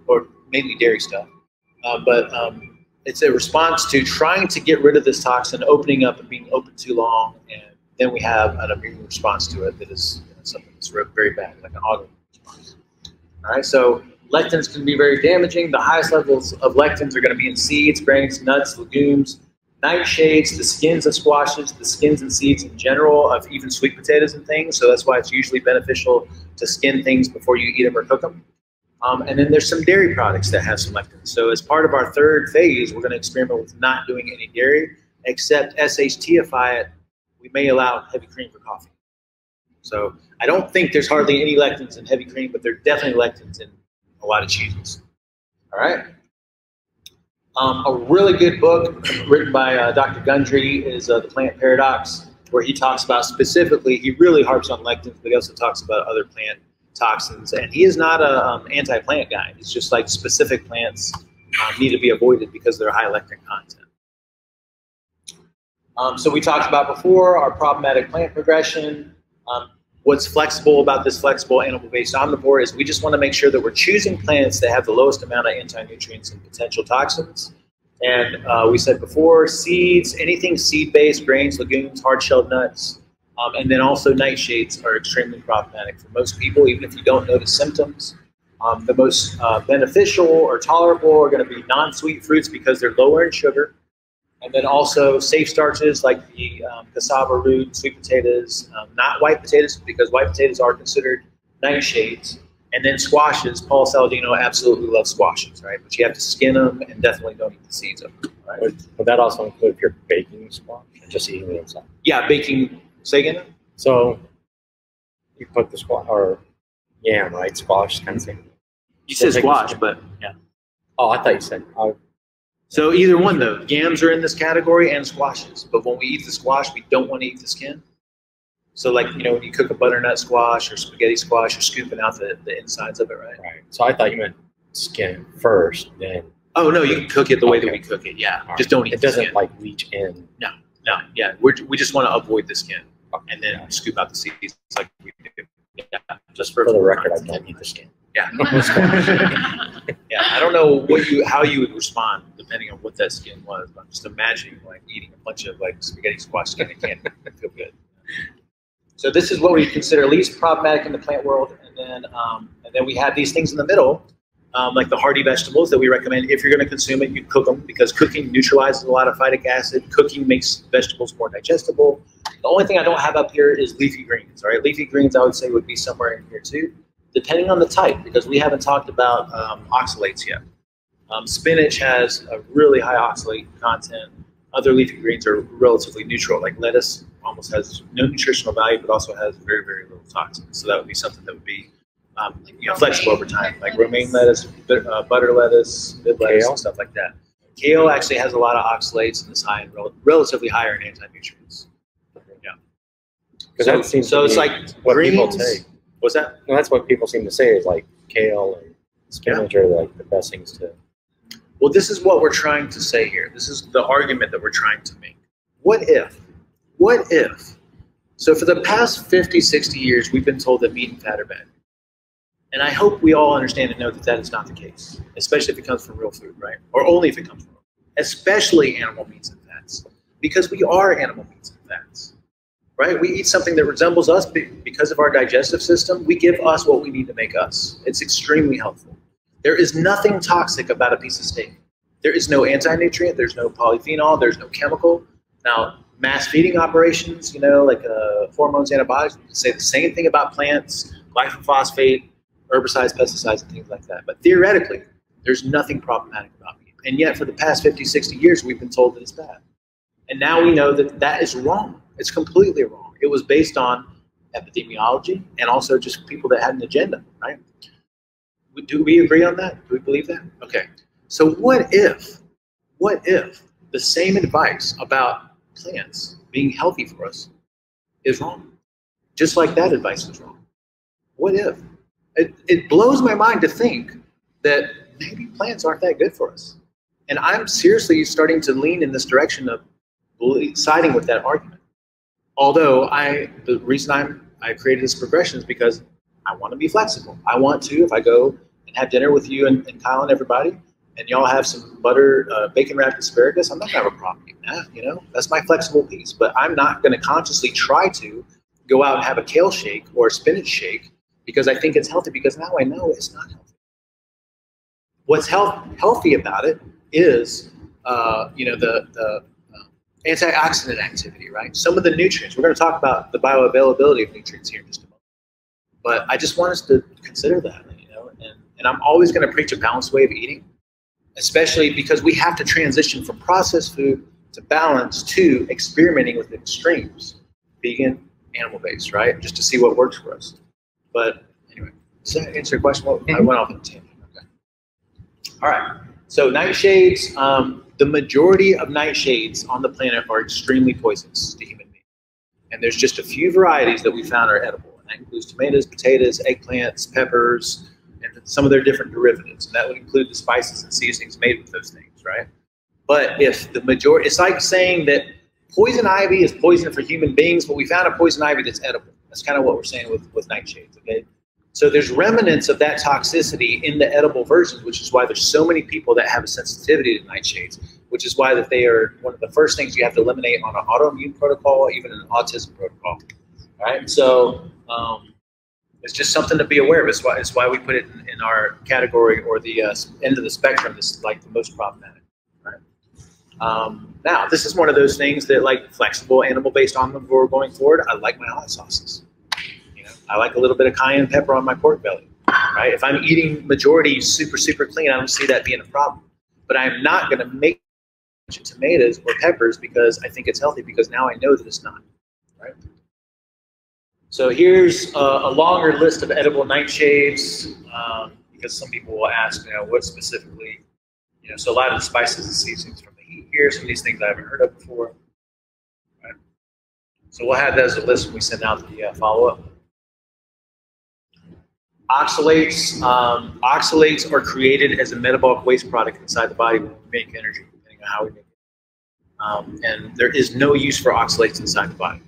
or mainly dairy stuff. It's a response to trying to get rid of this toxin, opening up and being open too long, and then we have an immune response to it that is something that's very bad, like an autoimmune response. All right, so lectins can be very damaging. The highest levels of lectins are going to be in seeds, grains, nuts, legumes, nightshades, the skins of squashes, the skins and seeds in general of even sweet potatoes and things. So that's why it's usually beneficial to skin things before you eat them or cook them. And then there's some dairy products that have some lectins. So as part of our third phase, we're going to experiment with not doing any dairy, except SHTify it. We may allow heavy cream for coffee. So I don't think there's hardly any lectins in heavy cream, but there are definitely lectins in a lot of cheeses. All right. A really good book written by Dr. Gundry is The Plant Paradox, where he talks about specifically, he really harps on lectins, but he also talks about other plant toxins. And he is not an anti-plant guy. It's just like specific plants need to be avoided because they're high lectin content. So we talked about before our problematic plant progression. What's flexible about this flexible animal-based omnivore is we just want to make sure that we're choosing plants that have the lowest amount of anti-nutrients and potential toxins. And we said before, seeds, anything seed-based, grains, legumes, hard-shelled nuts, and then also nightshades are extremely problematic for most people, even if you don't notice symptoms. The most beneficial or tolerable are going to be non-sweet fruits because they're lower in sugar. And then also safe starches like the cassava root, sweet potatoes, not white potatoes because white potatoes are considered nightshades. And then squashes. Paul Saladino absolutely loves squashes, right? But you have to skin them and definitely don't eat the seeds of them, right? Would that also include if you're baking squash or just eating the inside? Yeah, baking. Say again? So you put the squash or yam, right? Squash kind of thing. You said squash, but yeah. Oh, I thought you said. So either one, though. Yams are in this category and squashes. But when we eat the squash, we don't want to eat the skin. So like, you know, when you cook a butternut squash or spaghetti squash, you're scooping out the insides of it, right? Right. So I thought you meant skin it first, then. Oh, no, you can cook it the way that we cook it, yeah. Right. Just don't eat the skin. It doesn't like leach in. No, yeah. We just want to avoid the skin and then scoop out the seeds like we do. Yeah, just for the record, I don't eat the skin. Yeah. Yeah, I don't know how you would respond depending on what that skin was. But I'm just imagining like eating a bunch of like spaghetti squash skin. It can't feel good. So this is what we consider least problematic in the plant world, and then we have these things in the middle, like the hardy vegetables that we recommend. If you're going to consume it, you cook them because cooking neutralizes a lot of phytic acid. Cooking makes vegetables more digestible. The only thing I don't have up here is leafy greens. All right, leafy greens I would say would be somewhere in here too, depending on the type, because we haven't talked about oxalates yet. Spinach has a really high oxalate content. Other leafy greens are relatively neutral, like lettuce almost has no nutritional value, but also has very, very little toxins. So that would be something that would be flexible over time, like romaine lettuce, butter lettuce, mid lettuce, and stuff like that. Kale actually has a lot of oxalates and is high in relatively higher in anti-nutrients. Yeah. So it's like what greens. People say. What's that? No, that's what people seem to say is like kale and spinach are like the best things to. Well, this is what we're trying to say here. This is the argument that we're trying to make. What if? So for the past 50, 60 years, we've been told that meat and fat are bad. And I hope we all understand and know that that is not the case, especially if it comes from real food, right? Or only if it comes from real food, especially animal meats and fats, because we are animal meats and fats, right? We eat something that resembles us because of our digestive system. We give us what we need to make us. It's extremely helpful. There is nothing toxic about a piece of steak. There is no anti-nutrient, there's no polyphenol, there's no chemical. Now, mass feeding operations, like hormones, antibiotics, we can say the same thing about plants, glyphosate, herbicides, pesticides, and things like that. But theoretically, there's nothing problematic about meat. And yet for the past 50, 60 years, we've been told that it's bad. And now we know that that is wrong. It's completely wrong. It was based on epidemiology and also just people that had an agenda, right? Do we agree on that? Do we believe that? Okay. So what if the same advice about plants being healthy for us is wrong? Just like that advice is wrong. What if? It blows my mind to think that maybe plants aren't that good for us. And I'm seriously starting to lean in this direction of siding with that argument. Although the reason I created this progression is because I want to be flexible. I want to, if I go and have dinner with you and Kyle and everybody, and y'all have some butter, bacon wrapped asparagus, I'm not gonna have a problem eating that, That's my flexible piece. But I'm not gonna consciously try to go out and have a kale shake or a spinach shake because I think it's healthy, because now I know it's not healthy. what's healthy about it is, the antioxidant activity, right? Some of the nutrients. We're going to talk about the bioavailability of nutrients here in just a moment. But I just want us to consider that, and I'm always going to preach a balanced way of eating, especially because we have to transition from processed food to balance to experimenting with extremes, vegan, animal-based, right? Just to see what works for us. But anyway, does that answer your question? Well, I went off on a tangent. Okay. All right. So nightshades, the majority of nightshades on the planet are extremely poisonous to human beings. And there's just a few varieties that we found are edible. And that includes tomatoes, potatoes, eggplants, peppers, and some of their different derivatives. And that would include the spices and seasonings made with those things, right? But if the majority, it's like saying that poison ivy is poison for human beings, but we found a poison ivy that's edible. That's kind of what we're saying with nightshades, okay? So there's remnants of that toxicity in the edible versions, which is why there's so many people that have a sensitivity to nightshades, which is why that they are one of the first things you have to eliminate on an autoimmune protocol, even an autism protocol, right? So it's just something to be aware of. It's why we put it in our category, or the end of the spectrum. This is like the most problematic, right? Now, this is one of those things that, like flexible animal-based omnivore going forward, I like my hot sauces. I like a little bit of cayenne pepper on my pork belly, right? If I'm eating majority super, super clean, I don't see that being a problem. But I'm not going to make tomatoes or peppers because I think it's healthy, because now I know that it's not, right? So here's a longer list of edible nightshades, because some people will ask, what specifically, so a lot of the spices and seasonings from the heat here, some of these things I haven't heard of before, right? So we'll have that as a list when we send out the follow-up. Oxalates. Oxalates are created as a metabolic waste product inside the body when we make energy, depending on how we make it. And there is no use for oxalates inside the body.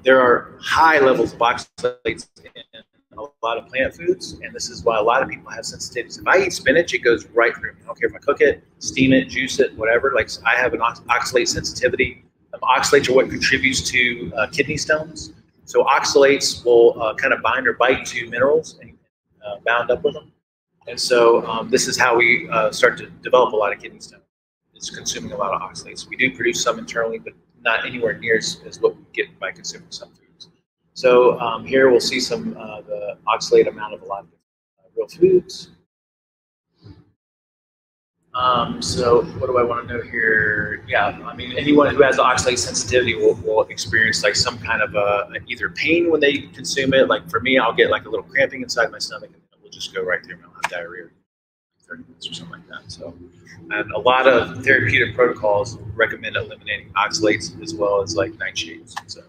There are high levels of oxalates in a lot of plant foods, and this is why a lot of people have sensitivities. If I eat spinach, it goes right through me. I don't care if I cook it, steam it, juice it, whatever. Like, I have an oxalate sensitivity. Oxalates are what contributes to kidney stones. So oxalates will kind of bind or bite to minerals and bound up with them. And so this is how we start to develop a lot of kidney stones. It's consuming a lot of oxalates. We do produce some internally, but not anywhere near as what we get by consuming some foods. So here we'll see some the oxalate amount of a lot of real foods. So what do I want to know here? Yeah, I mean, anyone who has oxalate sensitivity will experience like some kind of either pain when they consume it. Like for me, I'll get like a little cramping inside my stomach, and it will just go right through and I'll have diarrhea in 30 minutes or something like that. So, and a lot of therapeutic protocols recommend eliminating oxalates as well as like nightshades. So,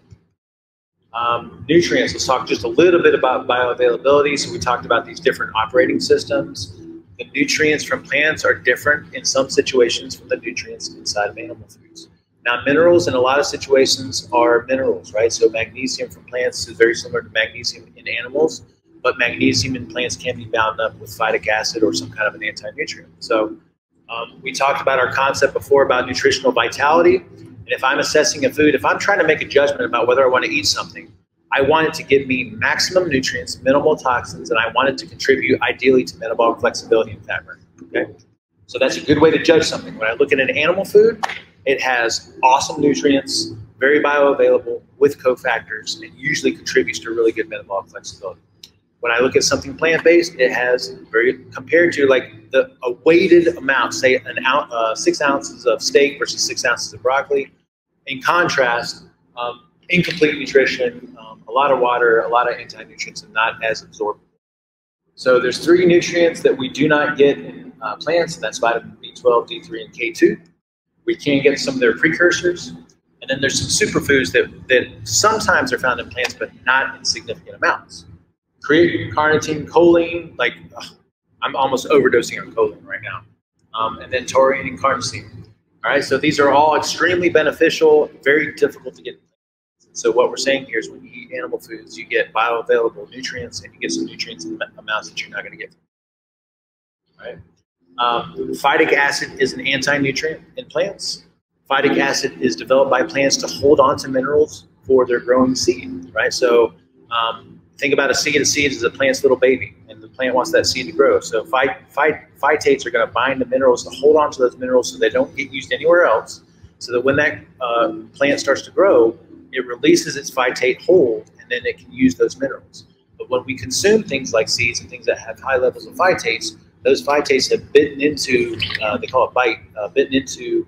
nutrients. Let's talk just a little bit about bioavailability. So we talked about these different operating systems. The nutrients from plants are different in some situations from the nutrients inside of animal foods. Now, minerals in a lot of situations are minerals, right? So magnesium from plants is very similar to magnesium in animals, but magnesium in plants can be bound up with phytic acid or some kind of an anti-nutrient. So we talked about our concept before about nutritional vitality. And if I'm assessing a food, if I'm trying to make a judgment about whether I want to eat something, I want it to give me maximum nutrients, minimal toxins, and I want it to contribute ideally to metabolic flexibility and fat burning. Okay? So that's a good way to judge something. When I look at an animal food, it has awesome nutrients, very bioavailable with cofactors, and usually contributes to really good metabolic flexibility. When I look at something plant-based, it has compared to like a weighted amount, say 6 ounces of steak versus 6 ounces of broccoli. In contrast, incomplete nutrition, a lot of water, a lot of anti-nutrients, and not as absorbable. So there's 3 nutrients that we do not get in plants, and that's vitamin B12, D3, and K2. We can get some of their precursors. And then there's some superfoods that sometimes are found in plants, but not in significant amounts. Creatine, carnitine, choline, like I'm almost overdosing on choline right now. And then taurine and carnosine. All right, so these are all extremely beneficial, very difficult to get. So what we're saying here is when you eat animal foods, you get bioavailable nutrients, and you get some nutrients in amounts that you're not going to get. Right? Phytic acid is an anti-nutrient in plants. Phytic acid is developed by plants to hold on to minerals for their growing seed. Right? So think about a seed. A seed is a plant's little baby, and the plant wants that seed to grow. So phytates are going to bind the minerals to hold on to those minerals so they don't get used anywhere else, so that when that plant starts to grow, it releases its phytate hold, and then it can use those minerals. But when we consume things like seeds and things that have high levels of phytates, those phytates have bitten into, they call it bite, bitten into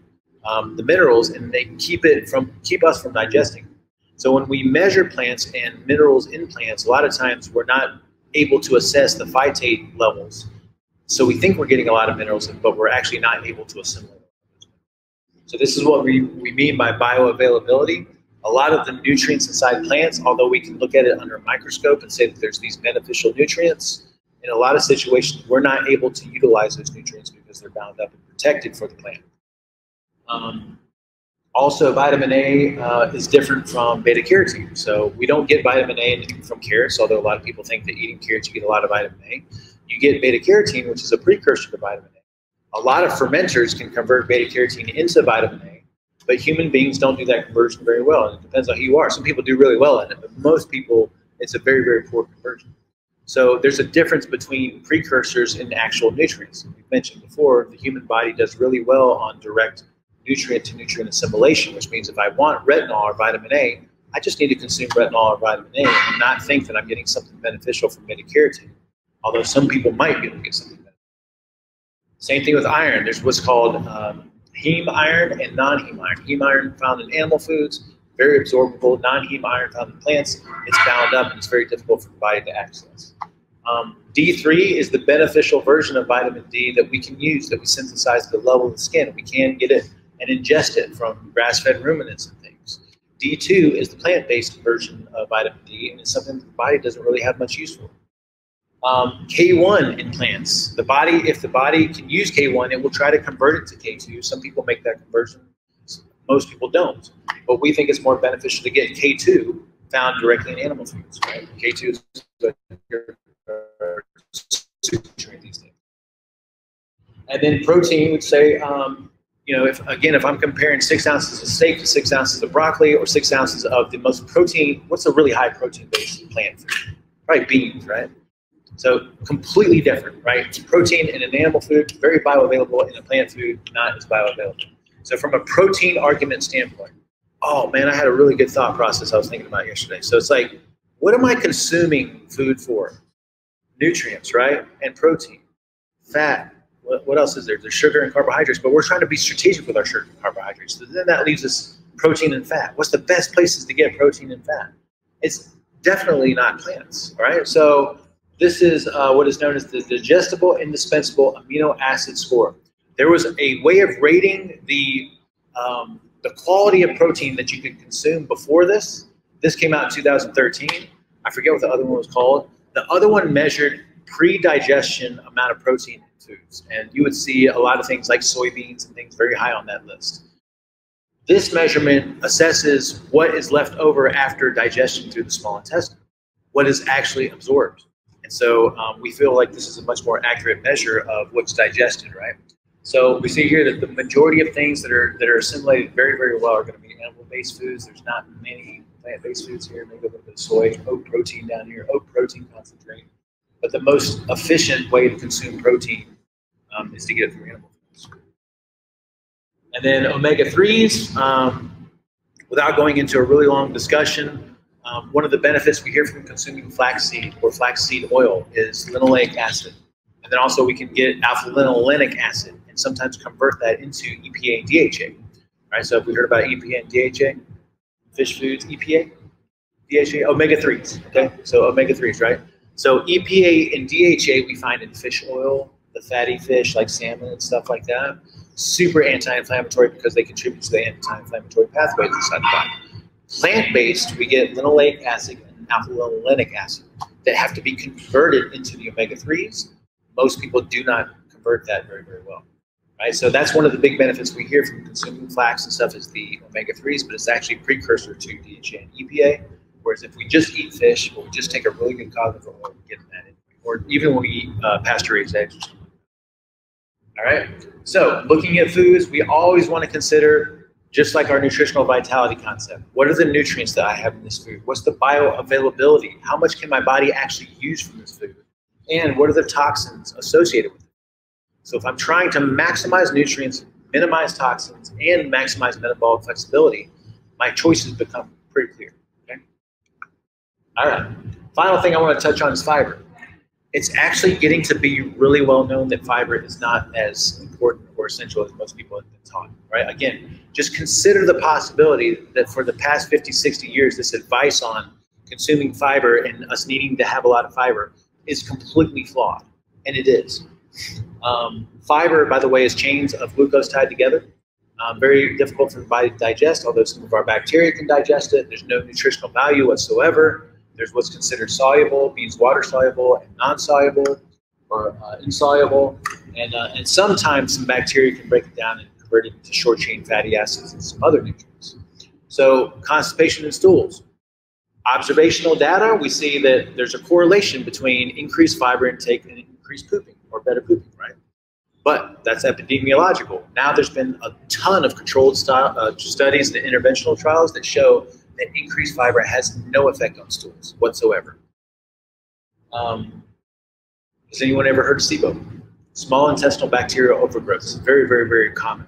the minerals, and they keep us from digesting. So when we measure plants and minerals in plants, a lot of times we're not able to assess the phytate levels. So we think we're getting a lot of minerals, but we're actually not able to assimilate them. So this is what we mean by bioavailability. A lot of the nutrients inside plants, although we can look at it under a microscope and say that there's these beneficial nutrients, in a lot of situations we're not able to utilize those nutrients because they're bound up and protected for the plant. Also, vitamin A is different from beta carotene. So we don't get vitamin A from carrots, although a lot of people think that eating carrots you get a lot of vitamin A. You get beta carotene, which is a precursor to vitamin A. A lot of fermenters can convert beta carotene into vitamin A, but human beings don't do that conversion very well. And it depends on who you are. Some people do really well at it, but most people, it's a very, very poor conversion. So there's a difference between precursors and actual nutrients. We've mentioned before, the human body does really well on direct nutrient to nutrient assimilation, which means if I want retinol or vitamin A, I just need to consume retinol or vitamin A and not think that I'm getting something beneficial from beta carotene, although some people might be able to get something beneficial. Same thing with iron. There's what's called heme iron and non-heme iron. Heme iron found in animal foods, very absorbable. Non-heme iron found in plants, it's bound up and it's very difficult for the body to access. D3 is the beneficial version of vitamin D that we can use, that we synthesize at the level of the skin. We can get it and ingest it from grass-fed ruminants and things. D2 is the plant-based version of vitamin D, and it's something that the body doesn't really have much use for. K1 in plants. The body, if the body can use K1, it will try to convert it to K2. Some people make that conversion. Most people don't. But we think it's more beneficial to get K2 found directly in animal foods. Right? K2 is these things. And then protein would say, you know, if I'm comparing 6 ounces of steak to 6 ounces of broccoli, or 6 ounces of the most protein, what's a really high protein-based plant food? Probably beans, right? So completely different, right? It's protein in an animal food, very bioavailable. In a plant food, not as bioavailable. So from a protein argument standpoint, oh man, I had a really good thought process I was thinking about yesterday. So it's like, what am I consuming food for? Nutrients, right? And protein, fat. What else is there? There's sugar and carbohydrates, but we're trying to be strategic with our sugar and carbohydrates. So then that leaves us protein and fat. What's the best places to get protein and fat? It's definitely not plants, all right? So this is what is known as the digestible indispensable amino acid score. There was a way of rating the quality of protein that you could consume before this. This came out in 2013. I forget what the other one was called. The other one measured pre-digestion amount of protein in foods, and you would see a lot of things like soybeans and things very high on that list. This measurement assesses what is left over after digestion through the small intestine, what is actually absorbed. And so we feel like this is a much more accurate measure of what's digested, right? So we see here that the majority of things that are assimilated very, very well are going to be animal-based foods. There's not many plant-based foods here, maybe a little bit of soy, oat protein down here, oat protein concentrate. But the most efficient way to consume protein is to get it from animal foods. And then omega-3s, without going into a really long discussion, one of the benefits we hear from consuming flaxseed or flaxseed oil is linoleic acid. And then also we can get alpha-linolenic acid and sometimes convert that into EPA and DHA. Right? So if we heard about EPA and DHA, fish foods, EPA, DHA, omega-3s, okay? So omega-3s, right? So EPA and DHA we find in fish oil, the fatty fish like salmon and stuff like that. Super anti-inflammatory because they contribute to the anti-inflammatory pathways inside the body. Plant-based, we get linoleic acid and alpha-linolenic acid that have to be converted into the omega-3s. Most people do not convert that very, very well. Right? So that's one of the big benefits we hear from consuming flax and stuff is the omega-3s, but it's actually a precursor to DHA and EPA. Whereas if we just eat fish, or we just take a really good cod liver oil and get that in, or even when we eat pasture-raised eggs. All right. So looking at foods, we always want to consider, just like our nutritional vitality concept, what are the nutrients that I have in this food? What's the bioavailability? How much can my body actually use from this food? and what are the toxins associated with it. So if I'm trying to maximize nutrients, minimize toxins, and maximize metabolic flexibility, my choices become pretty clear. Okay? All right. Final thing I want to touch on is fiber. It's actually getting to be really well known that fiber is not as important or essential as most people have been taught, right? Again, just consider the possibility that for the past 50, 60 years, this advice on consuming fiber and us needing to have a lot of fiber is completely flawed, and it is. Fiber, by the way, is chains of glucose tied together. Very difficult for the body to digest, although some of our bacteria can digest it. There's no nutritional value whatsoever. There's what's considered soluble, means water soluble, and non-soluble or insoluble. And sometimes some bacteria can break it down and convert it into short chain fatty acids and some other nutrients. So constipation in stools. Observational data, we see that there's a correlation between increased fiber intake and increased pooping or better pooping, right? But that's epidemiological. Now there's been a ton of controlled studies and interventional trials that show that increased fiber has no effect on stools whatsoever. Has anyone ever heard of SIBO? Small intestinal bacterial overgrowth. It's very, very, very common.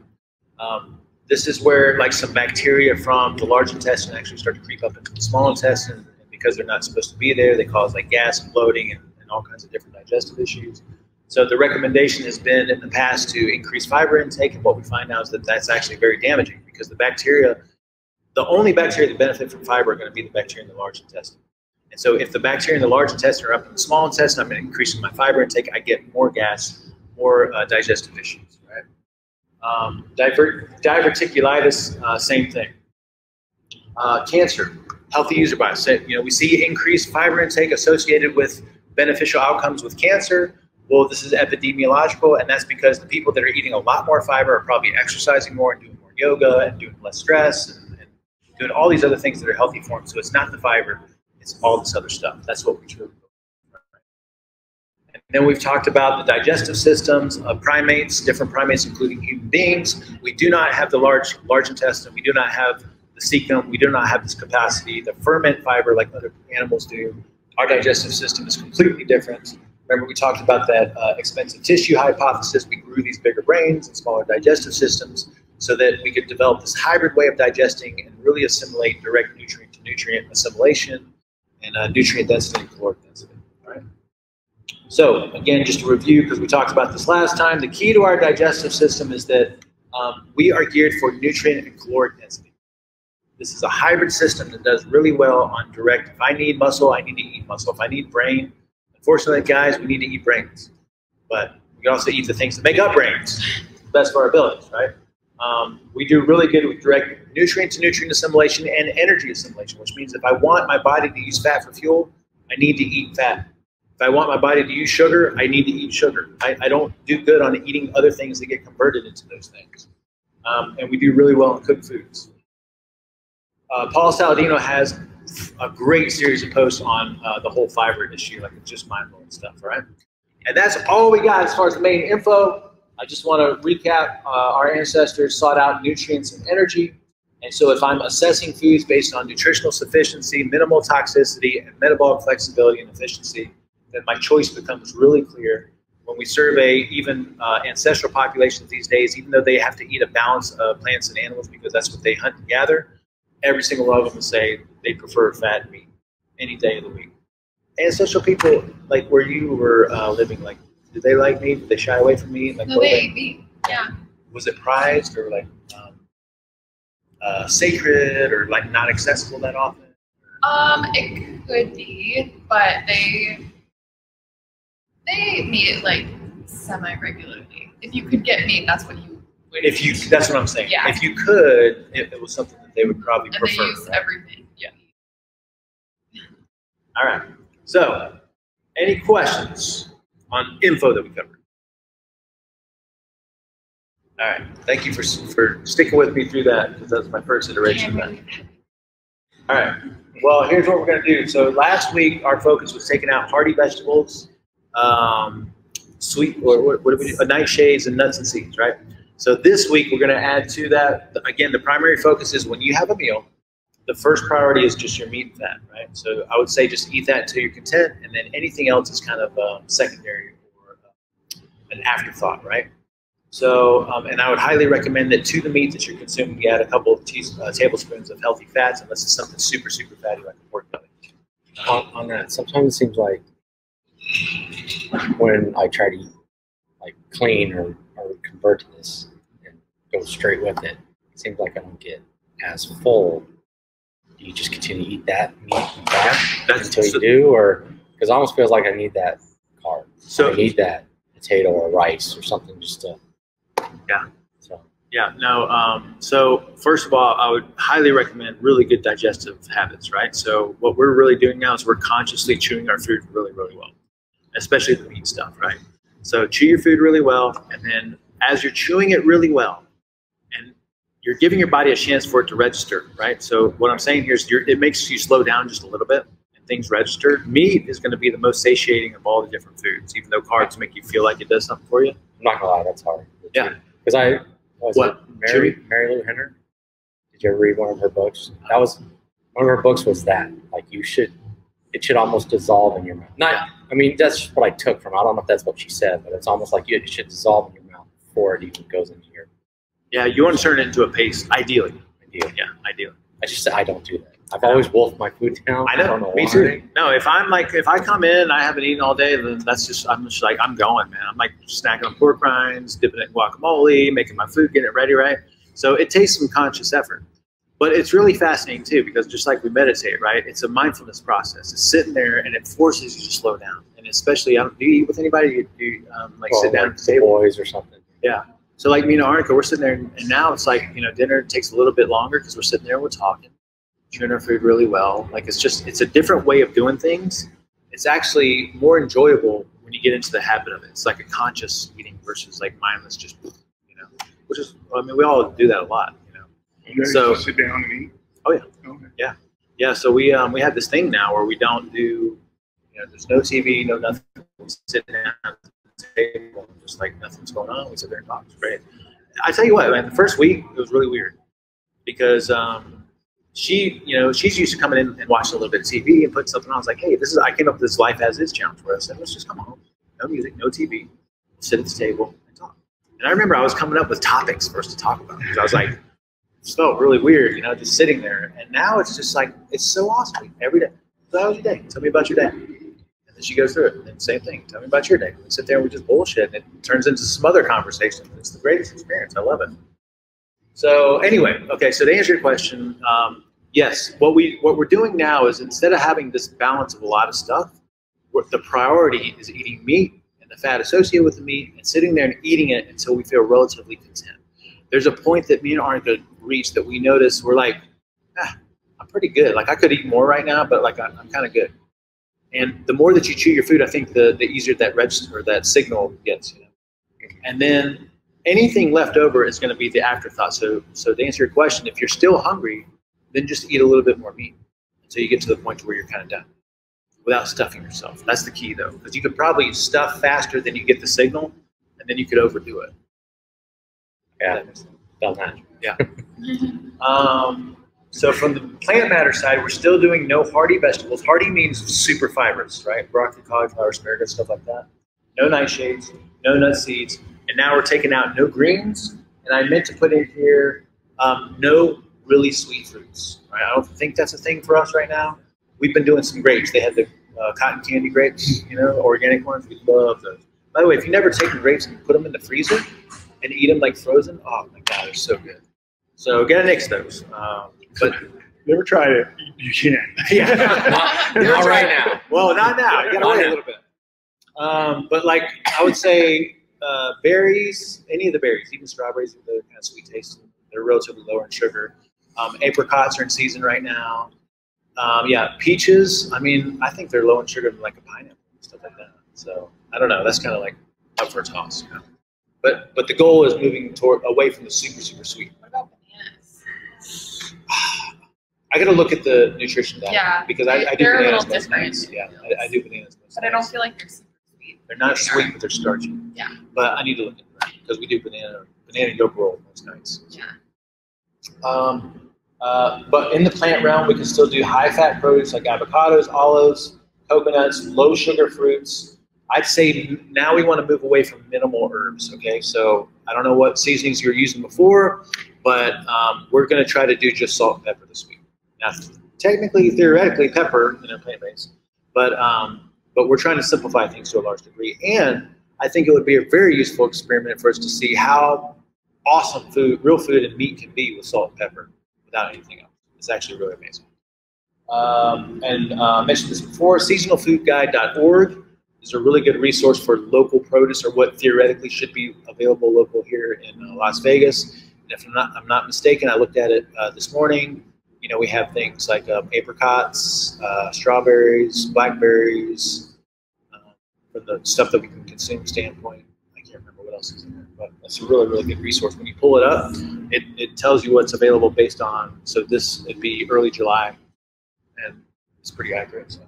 This is where like some bacteria from the large intestine actually start to creep up into the small intestine, and because they're not supposed to be there, they cause like gas and bloating and all kinds of different digestive issues. So the recommendation has been in the past to increase fiber intake, and what we find now is that that's actually very damaging because the bacteria, the only bacteria that benefit from fiber are going to be the bacteria in the large intestine. And so if the bacteria in the large intestine are up in the small intestine, I'm increasing my fiber intake, I get more gas, more digestive issues, right? Diverticulitis, same thing. Cancer, healthy user bias. So, we see increased fiber intake associated with beneficial outcomes with cancer. Well, this is epidemiological, and that's because the people that are eating a lot more fiber are probably exercising more and doing more yoga and doing less stress and doing all these other things that are healthy for them. So it's not the fiber, it's all this other stuff. That's what we truly look for. And then we've talked about the digestive systems of primates, different primates, including human beings. We do not have the large intestine. We do not have the cecum. We do not have this capacity to ferment fiber like other animals do. Our digestive system is completely different. Remember, we talked about that expensive tissue hypothesis. We grew these bigger brains and smaller digestive systems so that we could develop this hybrid way of digesting and really assimilate direct nutrient-to-nutrient assimilation and nutrient density and caloric density. All right? So again, just to review, because we talked about this last time, the key to our digestive system is that we are geared for nutrient and caloric density. This is a hybrid system that does really well on direct. If I need muscle, I need to eat muscle. If I need brain, unfortunately, guys, we need to eat brains. But we can also eat the things that make up brains. Best of our abilities, right? We do really good with direct nutrient-to-nutrient assimilation and energy assimilation, which means if I want my body to use fat for fuel, I need to eat fat. If I want my body to use sugar, I need to eat sugar. I don't do good on eating other things that get converted into those things. And we do really well on cooked foods. Paul Saladino has a great series of posts on the whole fiber issue, like it's just mind-blowing stuff, right? And that's all we got as far as the main info. I just want to recap, our ancestors sought out nutrients and energy. And so if I'm assessing foods based on nutritional sufficiency, minimal toxicity, and metabolic flexibility and efficiency, then my choice becomes really clear. When we survey even ancestral populations these days, even though they have to eat a balance of plants and animals because that's what they hunt and gather, every single one of them will say they prefer fat meat any day of the week. Ancestral people, like where you were living, like, did they like meat? Did they shy away from meat? Like, No, they ate meat. Yeah. Was it prized or like sacred or like not accessible that often? It could be, but they meet like semi-regularly. If you could get meat, that's what you would. If you, that's what I'm saying. Yeah. If you could, it was something that they would probably And prefer. they use right? everything. Yeah. All right. So, any questions on info that we covered? All right. Thank you for sticking with me through that because that was my first iteration of that. All right. Well, here's what we're going to do. So last week, our focus was taking out hearty vegetables, sweet, or what did we do? Nightshades and nuts and seeds, right? So this week, we're going to add to that. Again, the primary focus is when you have a meal, the first priority is just your meat and fat, right? So I would say just eat that until you're content, and then anything else is kind of secondary or an afterthought, right? So, and I would highly recommend that to the meat that you're consuming, you add a couple of tablespoons of healthy fats, unless it's something super, super fatty like a pork belly. On that, sometimes it seems like when I try to eat like clean or convert to this and go straight with it, it seems like I don't get as full. Do you just continue to eat that meat and fat until you do, or because it almost feels like I need that carb? So I need that potato or rice or something just to. Yeah. So. Yeah. No. So first of all, I would highly recommend really good digestive habits, right? So what we're really doing now is we're consciously chewing our food really, really well, especially the meat stuff, right? So chew your food really well, and then as you're chewing it really well, and you're giving your body a chance for it to register, right? So what I'm saying here is it makes you slow down just a little bit and things register. Meat is going to be the most satiating of all the different foods, even though carbs make you feel like it does something for you. I'm not gonna lie, that's hard. Yeah. Because What? Mary Lou Henner? Did you ever read one of her books? That was one of her books was that like it should almost dissolve in your mouth. Not, I mean that's what I took from. I don't know if that's what she said, but it's almost like it should dissolve in your mouth before it even goes into your. Yeah, you want to turn it into a paste, ideally. Ideally. Yeah, ideally. I don't do that. I've always wolfed my food down. I know. don't know Me why. too. No, if I come in and I haven't eaten all day, then I'm just like, I'm going, man. I'm like snacking on pork rinds, dipping it in guacamole, making my food, getting it ready, right? So it takes some conscious effort. But it's really fascinating too, because just like we meditate, right? It's a mindfulness process. It's sitting there and it forces you to slow down. And especially, do you eat with anybody? Do you sit down at the table? Boys or something. Yeah. So like me and Arnica, we're sitting there, and now it's like, dinner takes a little bit longer because we're sitting there, we're talking, chewing our food really well. Like it's a different way of doing things. It's actually more enjoyable when you get into the habit of it. It's like a conscious eating versus like mindless, just which is, we all do that a lot, You guys So just sit down and eat? Oh yeah. Okay. Yeah. So we have this thing now where we don't do, there's no TV, no nothing. We sit down at the table, just like nothing's going on. We sit there and talk. It's great. I tell you what, man, the first week it was really weird because she's used to coming in and watching a little bit of TV and putting something on. I was like, hey, I came up with this life as is challenge where I said, let's just come home, no music, no TV, sit at the table and talk. And I remember I was coming up with topics for us to talk about because I was like, it felt really weird, just sitting there. And now it's just like, it's so awesome every day. So how was your day? Tell me about your day. And then she goes through it. And then same thing. Tell me about your day. We sit there and we just bullshit. And it turns into some other conversation. It's the greatest experience. I love it. So anyway, okay. So to answer your question, yes, what we're doing now is instead of having this balance of a lot of stuff, the priority is eating meat and the fat associated with the meat and sitting there and eating it until we feel relatively content. There's a point that me and Arnica reached that we notice we're like, I'm pretty good. Like I could eat more right now, but like I'm kind of good. And the more that you chew your food, I think the easier that register or that signal gets. And then anything left over is going to be the afterthought. So to answer your question, if you're still hungry, then just eat a little bit more meat until you get to the point where you're kind of done without stuffing yourself. That's the key though, because you could probably stuff faster than you get the signal, and then you could overdo it. Yeah, done that. Yeah. So from the plant matter side, we're still doing no hearty vegetables. Hearty means super fibrous, right? Broccoli, cauliflower, asparagus, stuff like that. No nightshades, no nut seeds. And now we're taking out no greens. And I meant to put in here no really sweet fruits. Right? I don't think that's a thing for us right now. We've been doing some grapes. They had the cotton candy grapes, organic ones. We love those. By the way, if you never take the grapes and put them in the freezer and eat them like frozen, oh my God, they're so good. So get a nix those. But never tried it. You can. Yeah. not right now. Well, not now. You gotta wait a little bit. But like I would say, berries, any of the berries, even strawberries, they're kind of sweet tasting. They're relatively lower in sugar. Apricots are in season right now. Peaches. I mean, I think they're low in sugar, like a pineapple and stuff like that. So I don't know. That's kind of like up for a toss. But the goal is moving away from the super sweet. What about bananas? I got to look at the nutrition data. Yeah, because I do bananas most nights. Yeah, I do bananas most nights. But I don't feel like they're super sweet. They're not sweet, but they're starchy. Yeah. But I need to look at that because we do banana yolk roll most nights. Yeah. But in the plant realm, we can still do high-fat produce like avocados, olives, coconuts, low-sugar fruits. I'd say now we want to move away from minimal herbs, okay? So I don't know what seasonings you were using before, but we're going to try to do just salt and pepper this week. Now, technically, theoretically, pepper in a plant-based, but we're trying to simplify things to a large degree. And I think it would be a very useful experiment for us to see how awesome food, real food and meat can be with salt and pepper without anything else. It's actually really amazing. I mentioned this before, seasonalfoodguide.org is a really good resource for local produce or what theoretically should be available local here in Las Vegas. And if I'm not mistaken, I looked at it this morning. You know, we have things like apricots, strawberries, blackberries, from the stuff that we can consume standpoint. I can't remember what else is in there, but that's a really, really good resource. When you pull it up, it tells you what's available based on, so this would be early July, and it's pretty accurate. So.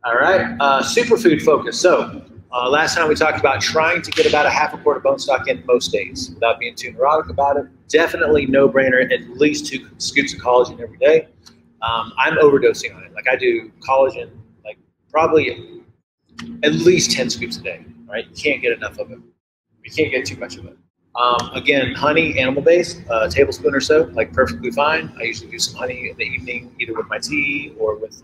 All right, superfood focus. So last time we talked about trying to get about a half a quart of bone stock in most days without being too neurotic about it. Definitely no-brainer, at least 2 scoops of collagen every day. I'm overdosing on it. Like I do collagen, like probably at least 10 scoops a day, right? You can't get enough of it. You can't get too much of it. Again, honey, animal-based, a tablespoon or so, like perfectly fine. I usually do some honey in the evening, either with my tea or with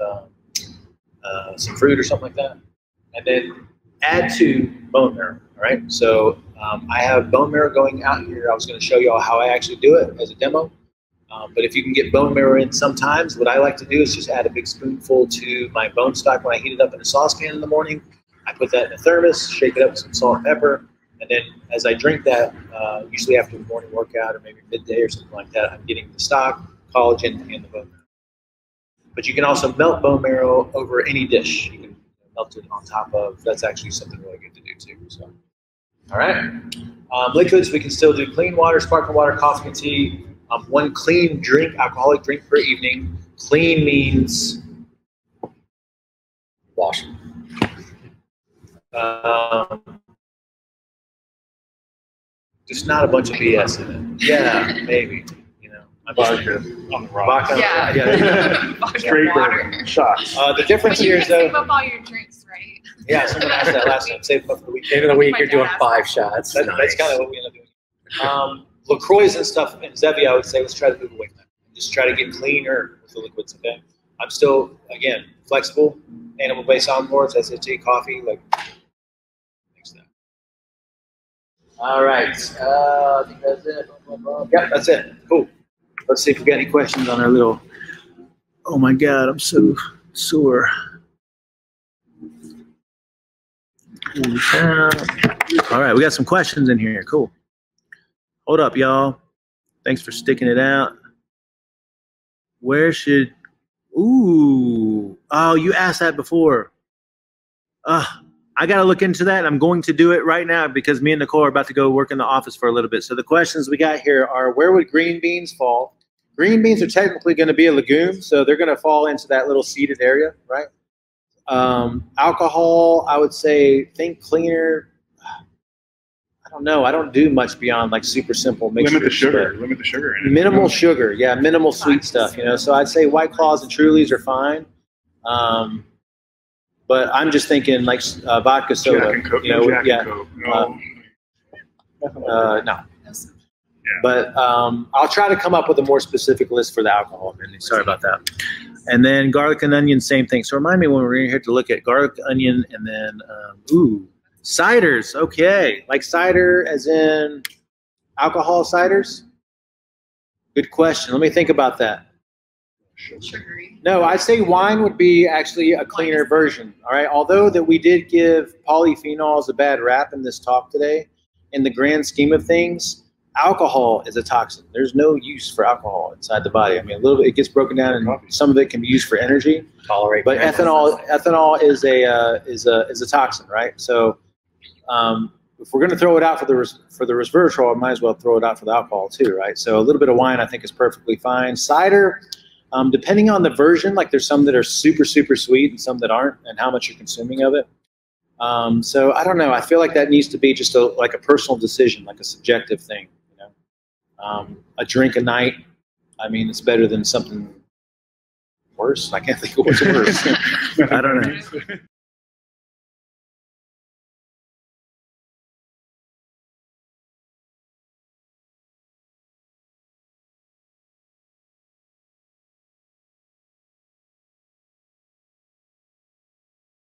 some fruit or something like that. And then add to bone marrow, all right? So I have bone marrow going out here. I was going to show you all how I actually do it as a demo. But if you can get bone marrow in sometimes, what I like to do is just add a big spoonful to my bone stock when I heat it up in a saucepan in the morning. I put that in a thermos, shake it up with some salt and pepper, and then as I drink that, usually after the morning workout or maybe midday or something like that, I'm getting the stock, collagen, and the bone marrow. But you can also melt bone marrow over any dish. You can melt it on top of, that's actually something really good to do too. So, all right. Liquids, we can still do clean water, sparkling water, coffee and tea. 1 clean drink, alcoholic drink per evening. Clean means Wash. Just not a bunch of BS in it. Yeah, maybe. You know, Vodka on the rocks. vodka. Yeah. Straight water. bourbon shots. The difference But here you is can save though. up all your drinks, right? Yeah, someone asked that last time. Save them up for the weekend. End of the week, My you're doing dad 5 asked. shots. That's Nice. kind of what we end up doing. LaCroix and stuff, and Zevi, I would say, let's try to move away from that. Just try to get cleaner with the liquids, okay? I'm still, again, flexible, animal-based omnivores, SAT, coffee, like, thanks to that. All right, I think that's it. Yeah, that's it. Cool. Let's see if we got any questions on our little, oh my God, I'm so sore. Holy cow. All right, we got some questions in here. Cool. Hold up, y'all. Thanks for sticking it out. Where should, ooh, oh, you asked that before. I got to look into that. I'm going to do it right now because me and Nicole are about to go work in the office for a little bit. So the questions we got here are, where would green beans fall? Green beans are technically going to be a legume, so they're going to fall into that little seeded area, right? Alcohol, I would say, think cleaner. I don't know. I don't do much beyond like super simple mixtures. Limit the sugar. Limit the sugar in it. Minimal sugar, yeah, minimal sweet stuff, you know. So I'd say White Claws and Trulies are fine. But I'm just thinking like vodka soda. Jack and Coke. You know, Jack yeah. and Coke. No. No. No, sir. Yeah. But I'll try to come up with a more specific list for the alcohol. Sorry about that. And then garlic and onion, same thing. So remind me when we're here to look at garlic, onion, and then, ciders. Okay. Like cider as in alcohol ciders? Good question. Let me think about that. Sugary. No, I'd say wine would be actually a cleaner version. All right. Although that we did give polyphenols a bad rap in this talk today, in the grand scheme of things, alcohol is a toxin. There's no use for alcohol inside the body. I mean, a little bit, it gets broken down, and some of it can be used for energy. Tolerate. But ethanol is a toxin, right? So if we're going to throw it out for the resveratrol, I might as well throw it out for the alcohol too, right? So a little bit of wine, I think, is perfectly fine. Cider, depending on the version, like there's some that are super, super sweet and some that aren't, and how much you're consuming of it. So I don't know. I feel like that needs to be just like a personal decision, like a subjective thing. You know, a drink a night I mean, it's better than something worse. I can't think of what's worse. I don't know.